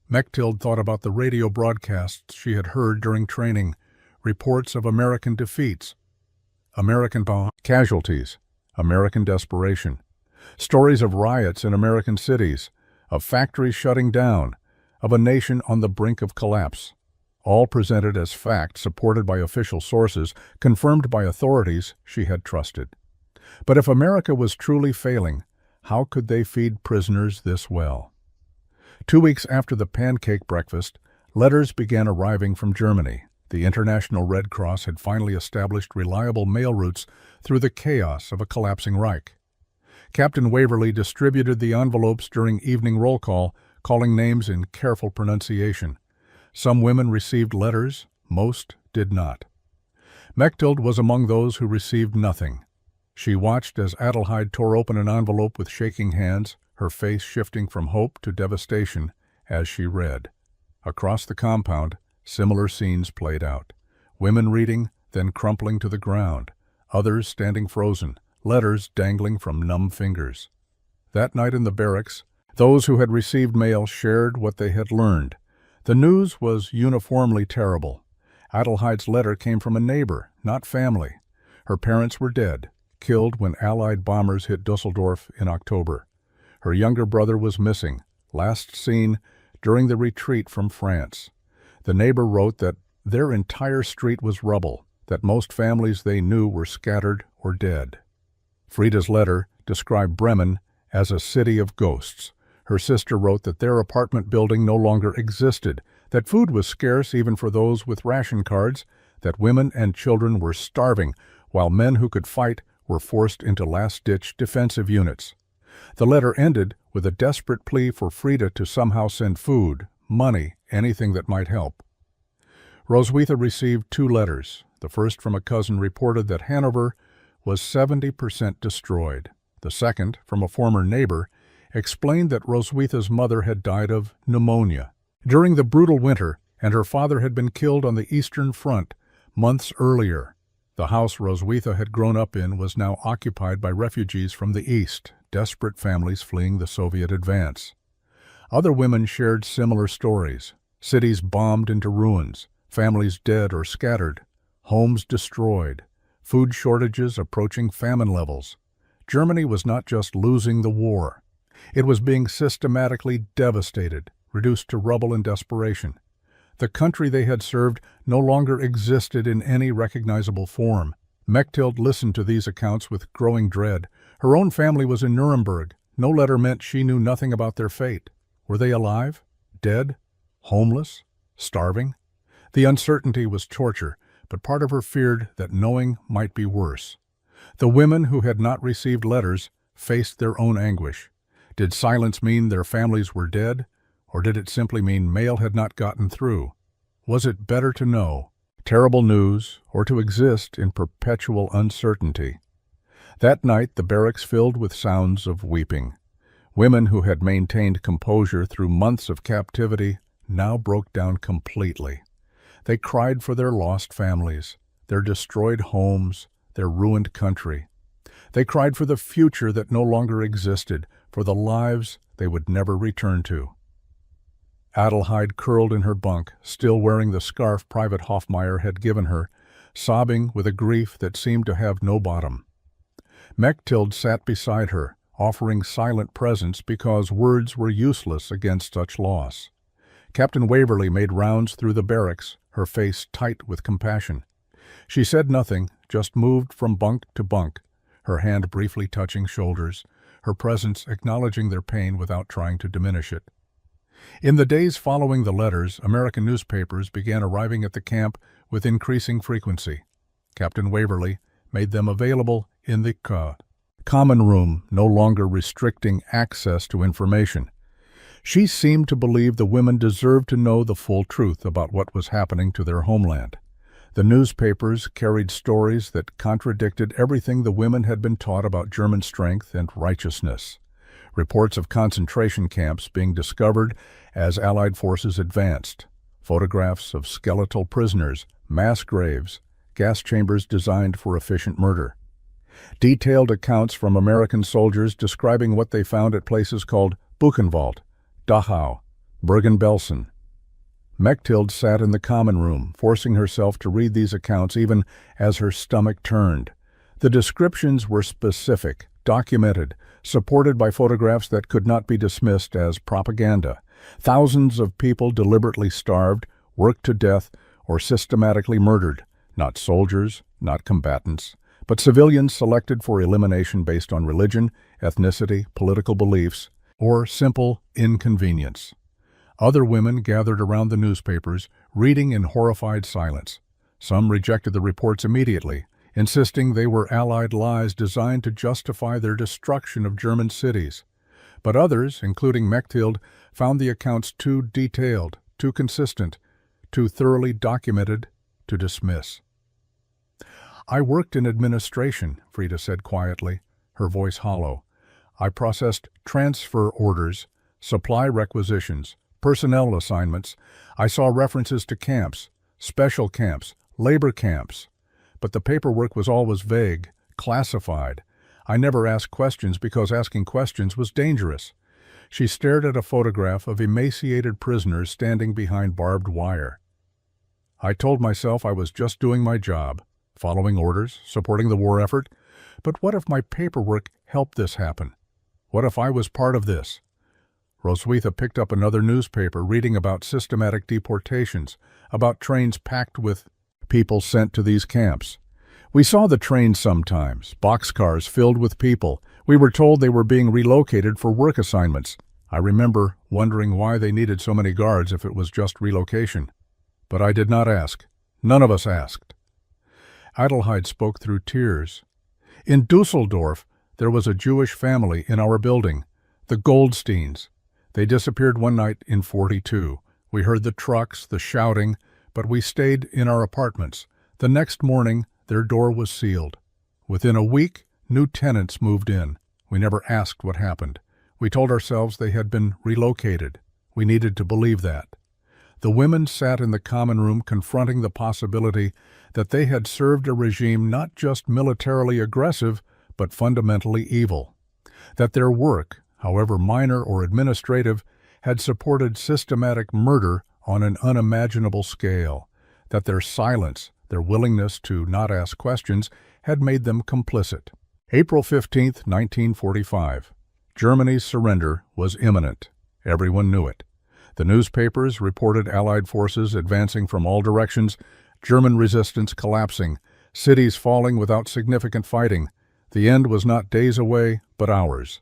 Mechthild thought about the radio broadcasts she had heard during training, reports of American defeats, American casualties, American desperation, stories of riots in American cities, of factories shutting down, of a nation on the brink of collapse, all presented as fact supported by official sources, confirmed by authorities she had trusted. But if America was truly failing, how could they feed prisoners this well? 2 weeks after the pancake breakfast, letters began arriving from Germany. The International Red Cross had finally established reliable mail routes through the chaos of a collapsing Reich. Captain Waverly distributed the envelopes during evening roll call, calling names in careful pronunciation. Some women received letters, most did not. Mechthild was among those who received nothing. She watched as Adelheid tore open an envelope with shaking hands, her face shifting from hope to devastation as she read. Across the compound, similar scenes played out. Women reading, then crumpling to the ground. Others standing frozen, letters dangling from numb fingers. That night in the barracks, those who had received mail shared what they had learned. The news was uniformly terrible. Adelheid's letter came from a neighbor, not family. Her parents were dead, killed when Allied bombers hit Dusseldorf in October. Her younger brother was missing, last seen during the retreat from France. The neighbor wrote that their entire street was rubble, that most families they knew were scattered or dead. Frieda's letter described Bremen as a city of ghosts. Her sister wrote that their apartment building no longer existed, that food was scarce even for those with ration cards, that women and children were starving, while men who could fight were forced into last-ditch defensive units. The letter ended with a desperate plea for Frieda to somehow send food, money, anything that might help. Roswitha received 2 letters. The first from a cousin reported that Hanover was 70% destroyed. The second, from a former neighbor, explained that Roswitha's mother had died of pneumonia during the brutal winter, and her father had been killed on the Eastern Front months earlier. The house Roswitha had grown up in was now occupied by refugees from the East, desperate families fleeing the Soviet advance. Other women shared similar stories. Cities bombed into ruins, families dead or scattered, homes destroyed, food shortages approaching famine levels. Germany was not just losing the war. It was being systematically devastated, reduced to rubble and desperation. The country they had served no longer existed in any recognizable form. Mechthild listened to these accounts with growing dread. Her own family was in Nuremberg. No letter meant she knew nothing about their fate. Were they alive? Dead? Homeless? Starving? The uncertainty was torture, but part of her feared that knowing might be worse. The women who had not received letters faced their own anguish. Did silence mean their families were dead, or did it simply mean mail had not gotten through? Was it better to know terrible news or to exist in perpetual uncertainty? That night the barracks filled with sounds of weeping. Women who had maintained composure through months of captivity now broke down completely. They cried for their lost families, their destroyed homes, their ruined country. They cried for the future that no longer existed, for the lives they would never return to. Adelheid curled in her bunk, still wearing the scarf Private Hoffmeyer had given her, sobbing with a grief that seemed to have no bottom. Mechthild sat beside her, offering silent presence because words were useless against such loss. Captain Waverly made rounds through the barracks, her face tight with compassion. She said nothing, just moved from bunk to bunk, her hand briefly touching shoulders, her presence acknowledging their pain without trying to diminish it. In the days following the letters, American newspapers began arriving at the camp with increasing frequency. Captain Waverly made them available in the common room, no longer restricting access to information. She seemed to believe the women deserved to know the full truth about what was happening to their homeland. The newspapers carried stories that contradicted everything the women had been taught about German strength and righteousness. Reports of concentration camps being discovered as Allied forces advanced, photographs of skeletal prisoners, mass graves, gas chambers designed for efficient murder. Detailed accounts from American soldiers describing what they found at places called Buchenwald, Dachau, Bergen-Belsen. Mechthild sat in the common room, forcing herself to read these accounts even as her stomach turned. The descriptions were specific, documented, supported by photographs that could not be dismissed as propaganda. Thousands of people deliberately starved, worked to death, or systematically murdered. Not soldiers, not combatants, but civilians selected for elimination based on religion, ethnicity, political beliefs, or simple inconvenience. Other women gathered around the newspapers, reading in horrified silence. Some rejected the reports immediately, insisting they were Allied lies designed to justify their destruction of German cities. But others, including Mechthild, found the accounts too detailed, too consistent, too thoroughly documented to dismiss. "I worked in administration," Frida said quietly, her voice hollow. "I processed transfer orders, supply requisitions, personnel assignments. I saw references to camps, special camps, labor camps. But the paperwork was always vague, classified. I never asked questions because asking questions was dangerous." She stared at a photograph of emaciated prisoners standing behind barbed wire. "I told myself I was just doing my job, following orders, supporting the war effort. But what if my paperwork helped this happen? What if I was part of this?" Roswitha picked up another newspaper, reading about systematic deportations, about trains packed with people sent to these camps. "We saw the trains sometimes, boxcars filled with people. We were told they were being relocated for work assignments. I remember wondering why they needed so many guards if it was just relocation. But I did not ask. None of us asked." Adelheid spoke through tears. "In Dusseldorf, there was a Jewish family in our building, the Goldsteins. They disappeared one night in '42. We heard the trucks, the shouting, but we stayed in our apartments. The next morning, their door was sealed. Within a week, new tenants moved in. We never asked what happened. We told ourselves they had been relocated. We needed to believe that." The women sat in the common room confronting the possibility that they had served a regime not just militarily aggressive, but fundamentally evil. That their work, however minor or administrative, had supported systematic murder on an unimaginable scale. That their silence, their willingness to not ask questions, had made them complicit. April 15, 1945. Germany's surrender was imminent. Everyone knew it. The newspapers reported Allied forces advancing from all directions, German resistance collapsing, cities falling without significant fighting. The end was not days away, but hours.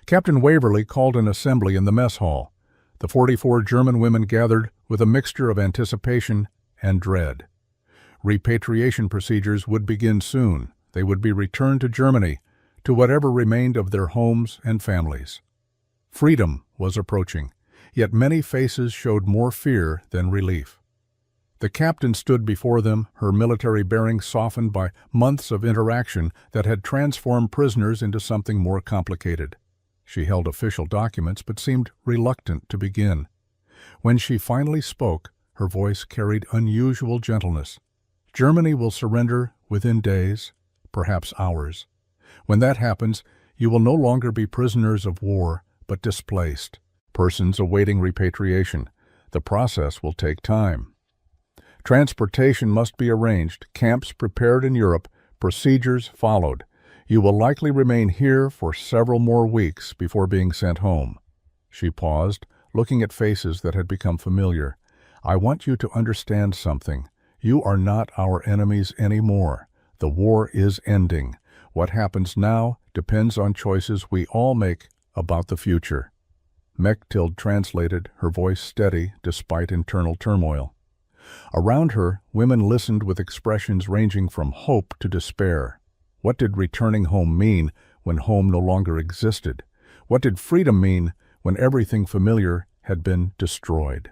Captain Waverley called an assembly in the mess hall. The 44 German women gathered with a mixture of anticipation and dread. Repatriation procedures would begin soon. They would be returned to Germany, to whatever remained of their homes and families. Freedom was approaching, yet many faces showed more fear than relief. The captain stood before them, her military bearing softened by months of interaction that had transformed prisoners into something more complicated. She held official documents but seemed reluctant to begin. When she finally spoke, her voice carried unusual gentleness. "Germany will surrender within days, perhaps hours. When that happens, you will no longer be prisoners of war, but displaced, persons awaiting repatriation. The process will take time. Transportation must be arranged, camps prepared in Europe, procedures followed. You will likely remain here for several more weeks before being sent home." She paused, looking at faces that had become familiar. "I want you to understand something. You are not our enemies anymore. The war is ending. What happens now depends on choices we all make about the future." Mechthild translated, her voice steady despite internal turmoil. Around her, women listened with expressions ranging from hope to despair. What did returning home mean when home no longer existed? What did freedom mean when everything familiar had been destroyed?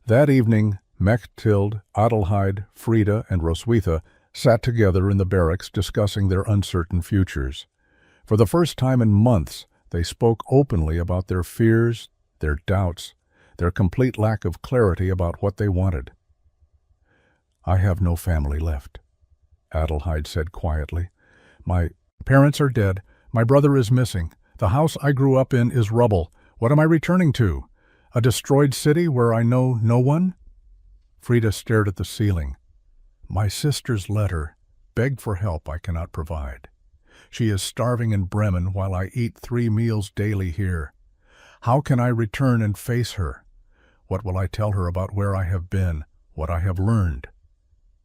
That evening, Mechthild, Adelheid, Frida, and Roswitha sat together in the barracks discussing their uncertain futures. For the first time in months, they spoke openly about their fears, their doubts, their complete lack of clarity about what they wanted. "I have no family left," Adelheid said quietly. "My parents are dead. My brother is missing. The house I grew up in is rubble. What am I returning to? A destroyed city where I know no one?" Frida stared at the ceiling. "My sister's letter begged for help I cannot provide. She is starving in Bremen while I eat 3 meals daily here. How can I return and face her? What will I tell her about where I have been, what I have learned?"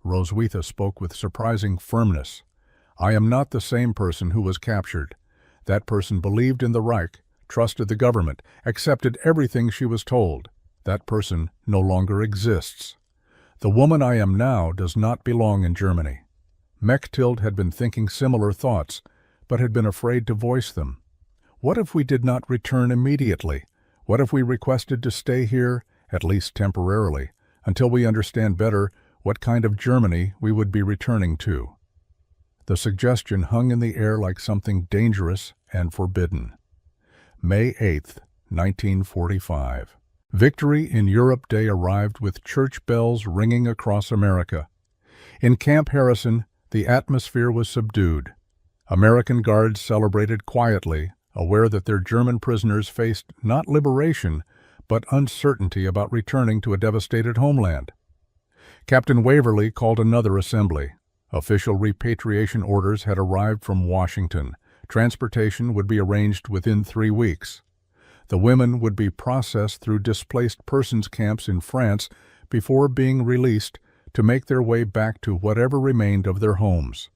Roswitha spoke with surprising firmness. "I am not the same person who was captured. That person believed in the Reich, trusted the government, accepted everything she was told. That person no longer exists. The woman I am now does not belong in Germany. Mechthild had been thinking similar thoughts, but had been afraid to voice them. What if we did not return immediately? What if we requested to stay here, at least temporarily, until we understand better what kind of Germany we would be returning to? The suggestion hung in the air like something dangerous and forbidden. May 8, 1945. Victory in Europe Day arrived with church bells ringing across America. In Camp Harrison, the atmosphere was subdued. American guards celebrated quietly, aware that their German prisoners faced not liberation, but uncertainty about returning to a devastated homeland. Captain Waverly called another assembly. Official repatriation orders had arrived from Washington. Transportation would be arranged within 3 weeks. The women would be processed through displaced persons camps in France before being released to make their way back to whatever remained of their homes.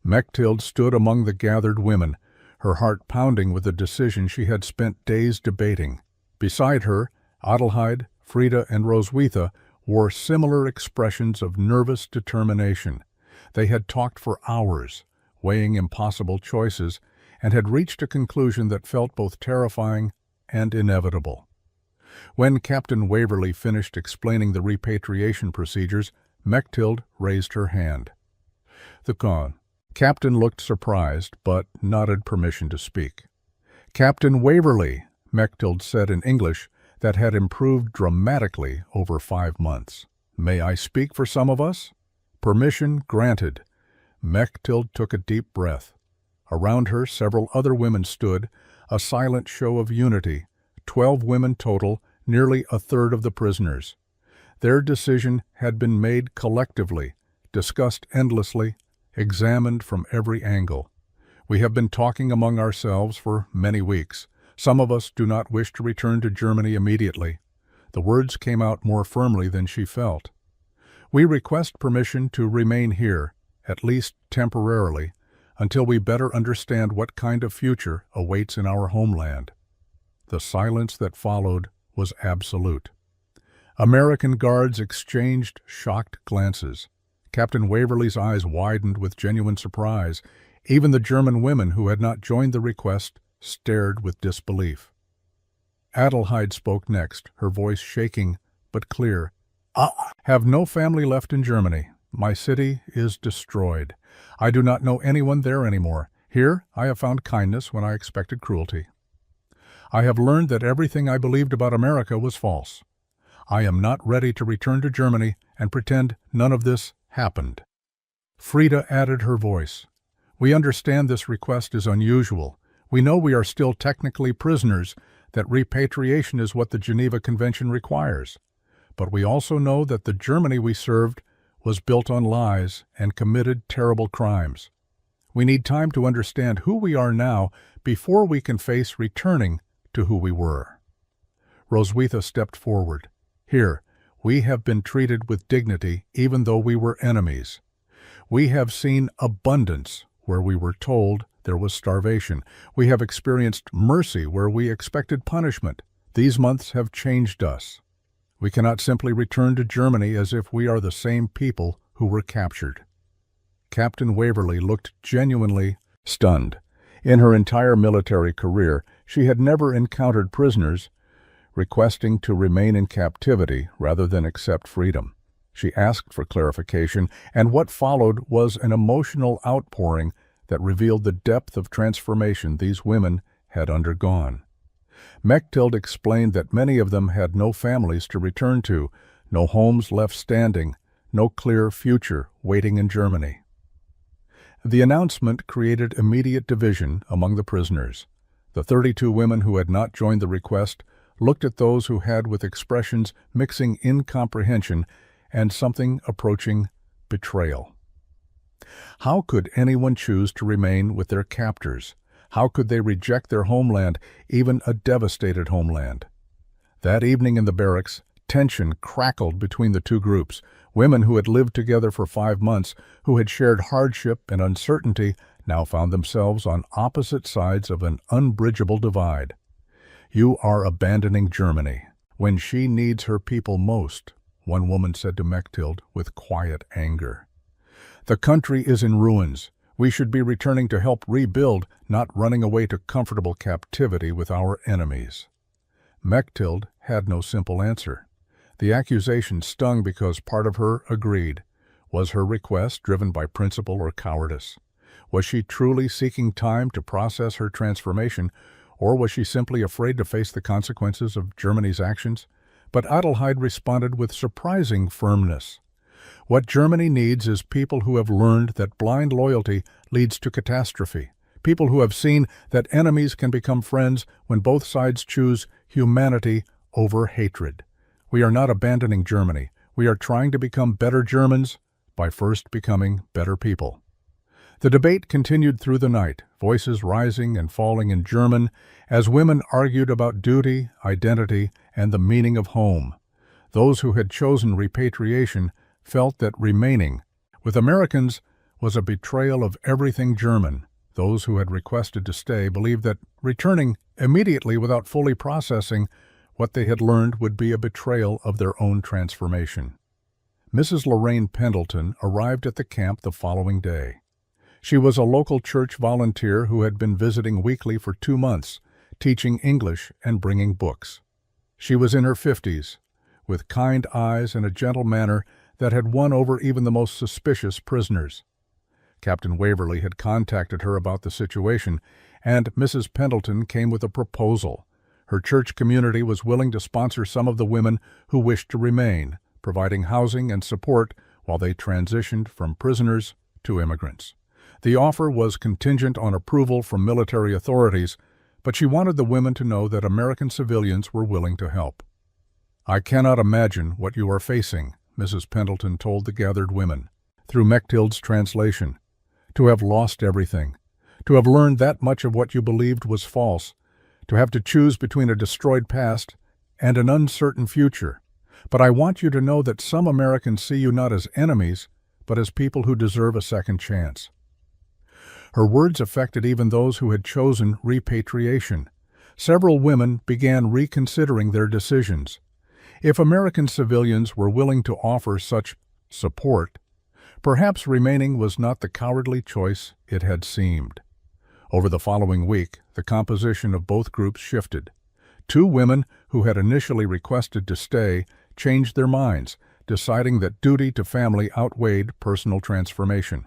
Mechthild stood among the gathered women, her heart pounding with the decision she had spent days debating. Beside her, Adelheid, Frida, and Roswitha wore similar expressions of nervous determination. They had talked for hours, weighing impossible choices, and had reached a conclusion that felt both terrifying and inevitable. When Captain Waverly finished explaining the repatriation procedures, Mechthild raised her hand. The captain looked surprised, but nodded permission to speak. "Captain Waverly," Mechthild said in English that had improved dramatically over 5 months. "May I speak for some of us?" Permission granted. Mechthild took a deep breath. Around her, several other women stood, a silent show of unity. 12 women total, nearly a third of the prisoners. Their decision had been made collectively, discussed endlessly, examined from every angle. "We have been talking among ourselves for many weeks. Some of us do not wish to return to Germany immediately." The words came out more firmly than she felt. "We request permission to remain here, at least temporarily, until we better understand what kind of future awaits in our homeland." The silence that followed was absolute. American guards exchanged shocked glances. Captain Waverly's eyes widened with genuine surprise. Even the German women who had not joined the request stared with disbelief. Adelheid spoke next, her voice shaking but clear. "I have no family left in Germany. My city is destroyed. I do not know anyone there anymore. Here I have found kindness when I expected cruelty. I have learned that everything I believed about America was false. I am not ready to return to Germany and pretend none of this happened." Frida added her voice. "We understand this request is unusual. We know we are still technically prisoners, that repatriation is what the Geneva Convention requires. But we also know that the Germany we served was built on lies and committed terrible crimes. We need time to understand who we are now before we can face returning to who we were." Roswitha stepped forward. "Here, we have been treated with dignity even though we were enemies. We have seen abundance where we were told there was starvation. We have experienced mercy where we expected punishment. These months have changed us. We cannot simply return to Germany as if we are the same people who were captured." Captain Waverly looked genuinely stunned. In her entire military career, she had never encountered prisoners requesting to remain in captivity rather than accept freedom. She asked for clarification, and what followed was an emotional outpouring that revealed the depth of transformation these women had undergone. Mechthild explained that many of them had no families to return to, no homes left standing, no clear future waiting in Germany. The announcement created immediate division among the prisoners. The 32 women who had not joined the request looked at those who had with expressions mixing incomprehension and something approaching betrayal. How could anyone choose to remain with their captors? How could they reject their homeland, even a devastated homeland? That evening in the barracks, tension crackled between the two groups. Women who had lived together for 5 months, who had shared hardship and uncertainty, now found themselves on opposite sides of an unbridgeable divide. "You are abandoning Germany when she needs her people most," one woman said to Mechthild with quiet anger. "The country is in ruins. We should be returning to help rebuild, not running away to comfortable captivity with our enemies." Mechthild had no simple answer. The accusation stung because part of her agreed. Was her request driven by principle or cowardice? Was she truly seeking time to process her transformation, or was she simply afraid to face the consequences of Germany's actions? But Adelheid responded with surprising firmness. "What Germany needs is people who have learned that blind loyalty leads to catastrophe, people who have seen that enemies can become friends when both sides choose humanity over hatred. We are not abandoning Germany. We are trying to become better Germans by first becoming better people." The debate continued through the night, voices rising and falling in German, as women argued about duty, identity, and the meaning of home. Those who had chosen repatriation felt that remaining with Americans was a betrayal of everything German. Those who had requested to stay believed that returning immediately without fully processing what they had learned would be a betrayal of their own transformation. Mrs. Lorraine Pendleton arrived at the camp the following day. She was a local church volunteer who had been visiting weekly for 2 months, teaching English and bringing books. She was in her 50s, with kind eyes and a gentle manner that had won over even the most suspicious prisoners. Captain Waverley had contacted her about the situation, and Mrs. Pendleton came with a proposal. Her church community was willing to sponsor some of the women who wished to remain, providing housing and support while they transitioned from prisoners to immigrants. The offer was contingent on approval from military authorities, but she wanted the women to know that American civilians were willing to help. "I cannot imagine what you are facing," Mrs. Pendleton told the gathered women, through Mechthild's translation. "To have lost everything, to have learned that much of what you believed was false, to have to choose between a destroyed past and an uncertain future. But I want you to know that some Americans see you not as enemies, but as people who deserve a second chance." Her words affected even those who had chosen repatriation. Several women began reconsidering their decisions. If American civilians were willing to offer such support, perhaps remaining was not the cowardly choice it had seemed. Over the following week, the composition of both groups shifted. 2 women who had initially requested to stay changed their minds, deciding that duty to family outweighed personal transformation.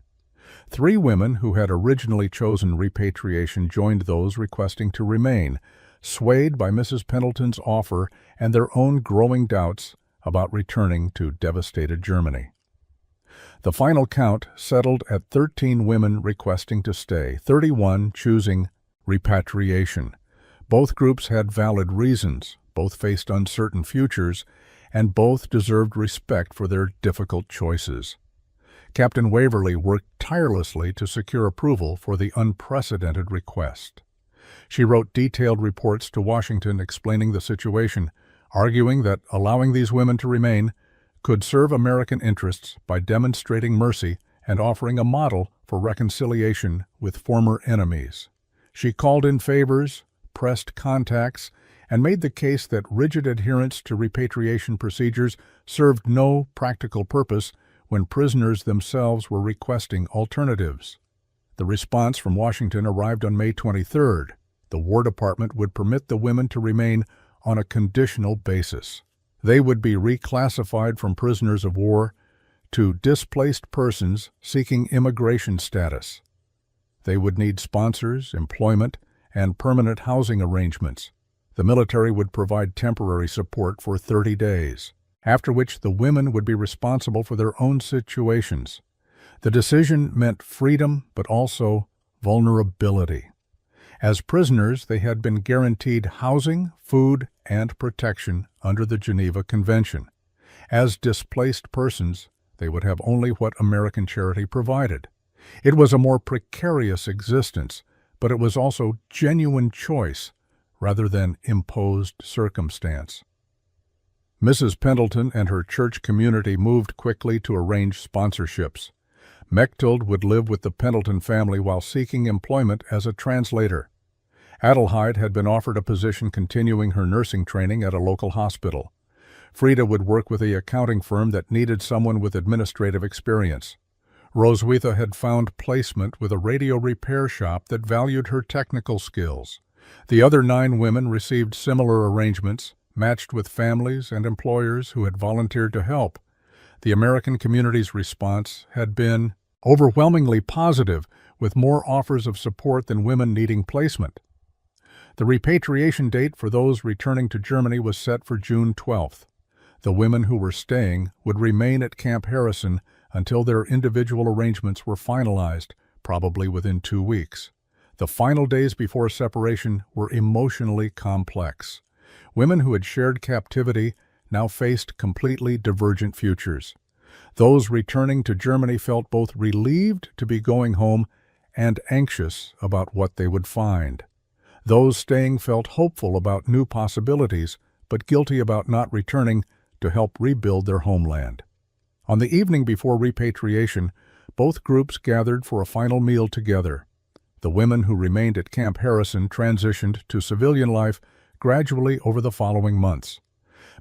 3 women who had originally chosen repatriation joined those requesting to remain, swayed by Mrs. Pendleton's offer and their own growing doubts about returning to devastated Germany. The final count settled at 13 women requesting to stay, 31 choosing repatriation. Both groups had valid reasons, both faced uncertain futures, and both deserved respect for their difficult choices. Captain Waverley worked tirelessly to secure approval for the unprecedented request. She wrote detailed reports to Washington explaining the situation, arguing that allowing these women to remain could serve American interests by demonstrating mercy and offering a model for reconciliation with former enemies. She called in favors, pressed contacts, and made the case that rigid adherence to repatriation procedures served no practical purpose when prisoners themselves were requesting alternatives. The response from Washington arrived on May 23rd. The War Department would permit the women to remain on a conditional basis. They would be reclassified from prisoners of war to displaced persons seeking immigration status. They would need sponsors, employment, and permanent housing arrangements. The military would provide temporary support for 30 days, after which the women would be responsible for their own situations. The decision meant freedom, but also vulnerability. As prisoners, they had been guaranteed housing, food, and protection under the Geneva Convention. As displaced persons, they would have only what American charity provided. It was a more precarious existence, but it was also genuine choice rather than imposed circumstance. Mrs. Pendleton and her church community moved quickly to arrange sponsorships. Mechthild would live with the Pendleton family while seeking employment as a translator. Adelheid had been offered a position continuing her nursing training at a local hospital. Frida would work with a accounting firm that needed someone with administrative experience. Roswitha had found placement with a radio repair shop that valued her technical skills. The other 9 women received similar arrangements, matched with families and employers who had volunteered to help. The American community's response had been overwhelmingly positive, with more offers of support than women needing placement. The repatriation date for those returning to Germany was set for June 12th. The women who were staying would remain at Camp Harrison until their individual arrangements were finalized, probably within 2 weeks. The final days before separation were emotionally complex. Women who had shared captivity now faced completely divergent futures. Those returning to Germany felt both relieved to be going home and anxious about what they would find. Those staying felt hopeful about new possibilities, but guilty about not returning to help rebuild their homeland. On the evening before repatriation, both groups gathered for a final meal together. The women who remained at Camp Harrison transitioned to civilian life gradually over the following months.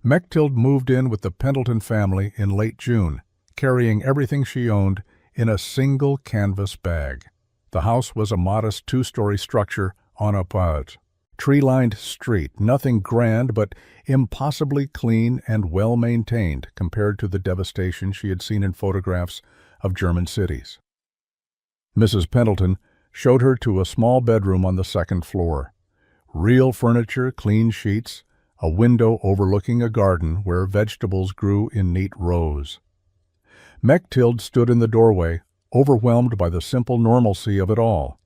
Mechthild moved in with the Pendleton family in late June, carrying everything she owned in a single canvas bag. The house was a modest 2-story structure on a POWs. Tree-lined street, nothing grand but impossibly clean and well-maintained compared to the devastation she had seen in photographs of German cities. Mrs. Pendleton showed her to a small bedroom on the 2nd floor. Real furniture, clean sheets, a window overlooking a garden where vegetables grew in neat rows. Mechthild stood in the doorway, overwhelmed by the simple normalcy of it all.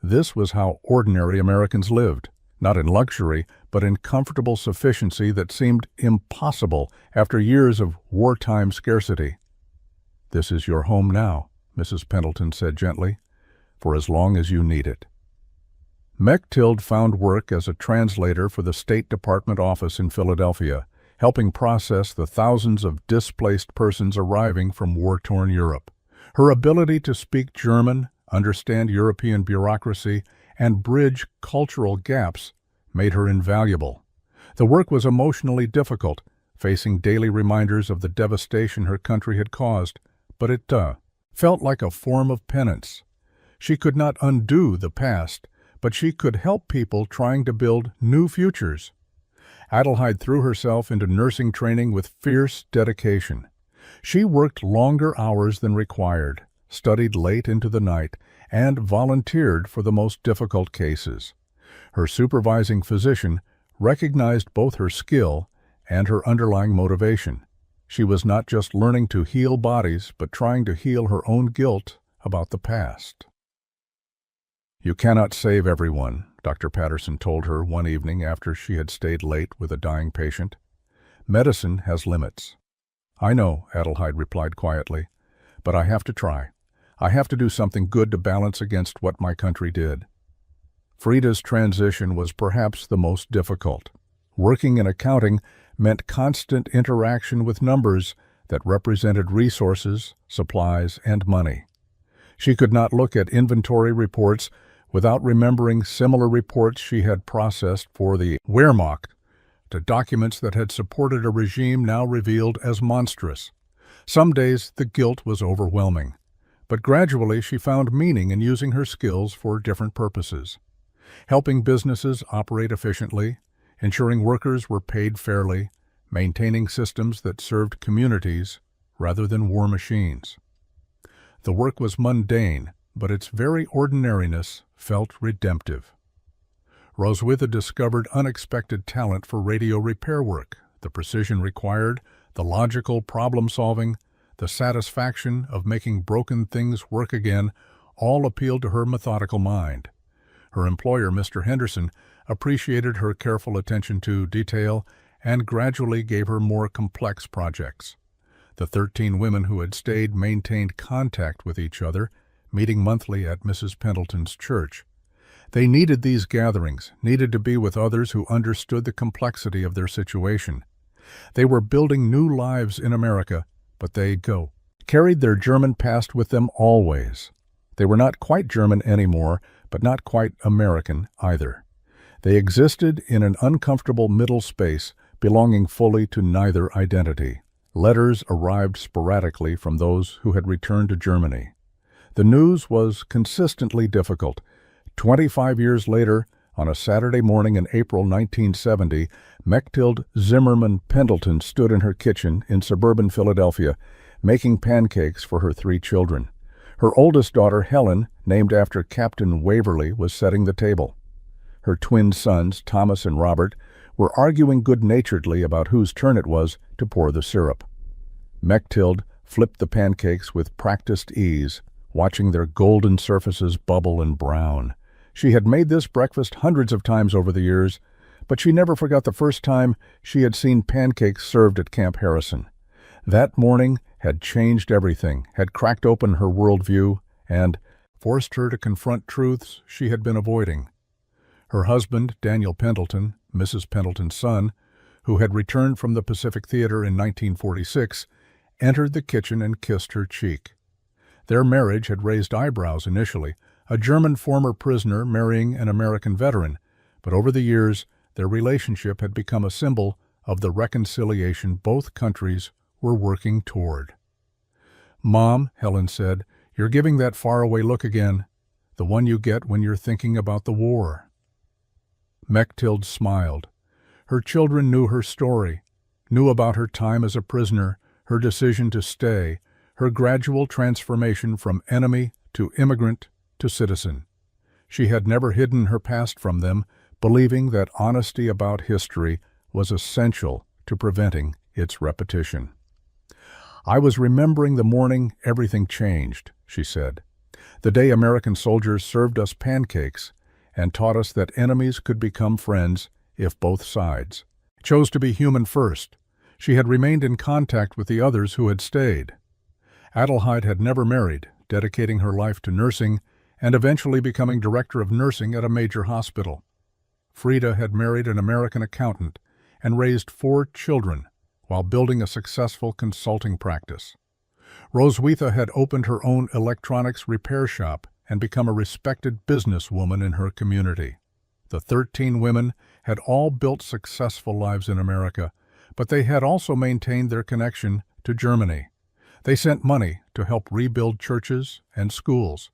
This was how ordinary Americans lived, not in luxury, but in comfortable sufficiency that seemed impossible after years of wartime scarcity. "This is your home now," Mrs. Pendleton said gently, "for as long as you need it." Mechthild found work as a translator for the State Department office in Philadelphia, helping process the thousands of displaced persons arriving from war-torn Europe. Her ability to speak German, understand European bureaucracy, and bridge cultural gaps made her invaluable. The work was emotionally difficult, facing daily reminders of the devastation her country had caused, but it felt like a form of penance. She could not undo the past, but she could help people trying to build new futures. Adelheid threw herself into nursing training with fierce dedication. She worked longer hours than required, studied late into the night, and volunteered for the most difficult cases. Her supervising physician recognized both her skill and her underlying motivation. She was not just learning to heal bodies, but trying to heal her own guilt about the past. "You cannot save everyone," Dr. Patterson told her one evening after she had stayed late with a dying patient. "Medicine has limits." "I know," Adelheid replied quietly, "but I have to try. I have to do something good to balance against what my country did." Frida's transition was perhaps the most difficult. Working in accounting meant constant interaction with numbers that represented resources, supplies, and money. She could not look at inventory reports without remembering similar reports she had processed for the Wehrmacht, to documents that had supported a regime now revealed as monstrous. Some days the guilt was overwhelming, but gradually she found meaning in using her skills for different purposes. Helping businesses operate efficiently, ensuring workers were paid fairly, maintaining systems that served communities rather than war machines. The work was mundane, but its very ordinariness felt redemptive. Roswitha discovered unexpected talent for radio repair work, the precision required, the logical problem-solving, the satisfaction of making broken things work again, all appealed to her methodical mind. Her employer, Mr. Henderson, appreciated her careful attention to detail and gradually gave her more complex projects. The 13 women who had stayed maintained contact with each other, meeting monthly at Mrs. Pendleton's church. They needed these gatherings, needed to be with others who understood the complexity of their situation. They were building new lives in America, but they carried their German past with them always. They were not quite German anymore, but not quite American either. They existed in an uncomfortable middle space belonging fully to neither identity. Letters arrived sporadically from those who had returned to Germany. The news was consistently difficult. 25 years later, on a Saturday morning in April 1970, Mechthild Zimmerman Pendleton stood in her kitchen in suburban Philadelphia, making pancakes for her 3 children. Her oldest daughter, Helen, named after Captain Waverly, was setting the table. Her twin sons, Thomas and Robert, were arguing good-naturedly about whose turn it was to pour the syrup. Mechthild flipped the pancakes with practiced ease, watching their golden surfaces bubble and brown. She had made this breakfast hundreds of times over the years, but she never forgot the first time she had seen pancakes served at Camp Harrison. That morning had changed everything, had cracked open her worldview, and forced her to confront truths she had been avoiding. Her husband, Daniel Pendleton, Mrs. Pendleton's son, who had returned from the Pacific Theater in 1946, entered the kitchen and kissed her cheek. Their marriage had raised eyebrows initially, a German former prisoner marrying an American veteran, but over the years, their relationship had become a symbol of the reconciliation both countries were working toward. "Mom," Helen said, "you're giving that faraway look again, the one you get when you're thinking about the war." Mechthild smiled. Her children knew her story, knew about her time as a prisoner, her decision to stay, her gradual transformation from enemy to immigrant to citizen. She had never hidden her past from them, believing that honesty about history was essential to preventing its repetition. "I was remembering the morning everything changed," she said. "The day American soldiers served us pancakes and taught us that enemies could become friends if both sides chose to be human first." She had remained in contact with the others who had stayed. Adelheid had never married, dedicating her life to nursing and eventually becoming director of nursing at a major hospital. Frida had married an American accountant and raised 4 children while building a successful consulting practice. Roswitha had opened her own electronics repair shop and become a respected businesswoman in her community. The 13 women had all built successful lives in America, but they had also maintained their connection to Germany. They sent money to help rebuild churches and schools.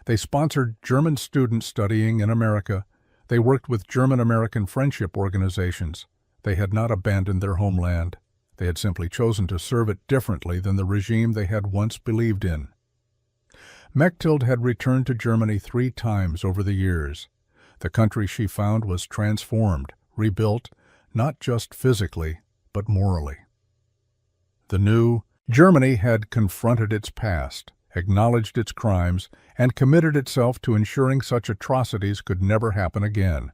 They sponsored German students studying in America. They worked with German-American friendship organizations. They had not abandoned their homeland. They had simply chosen to serve it differently than the regime they had once believed in. Mechthild had returned to Germany 3 times over the years. The country she found was transformed, rebuilt, not just physically, but morally. The new Germany had confronted its past, acknowledged its crimes, and committed itself to ensuring such atrocities could never happen again.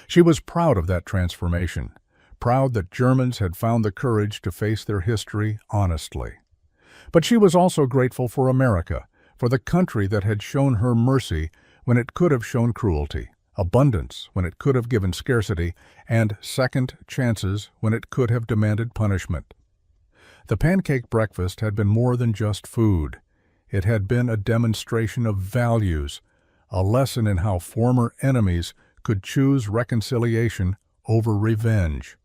She was proud of that transformation, proud that Germans had found the courage to face their history honestly. But she was also grateful for America, for the country that had shown her mercy when it could have shown cruelty, abundance when it could have given scarcity, and second chances when it could have demanded punishment. The pancake breakfast had been more than just food. It had been a demonstration of values, a lesson in how former enemies could choose reconciliation over revenge.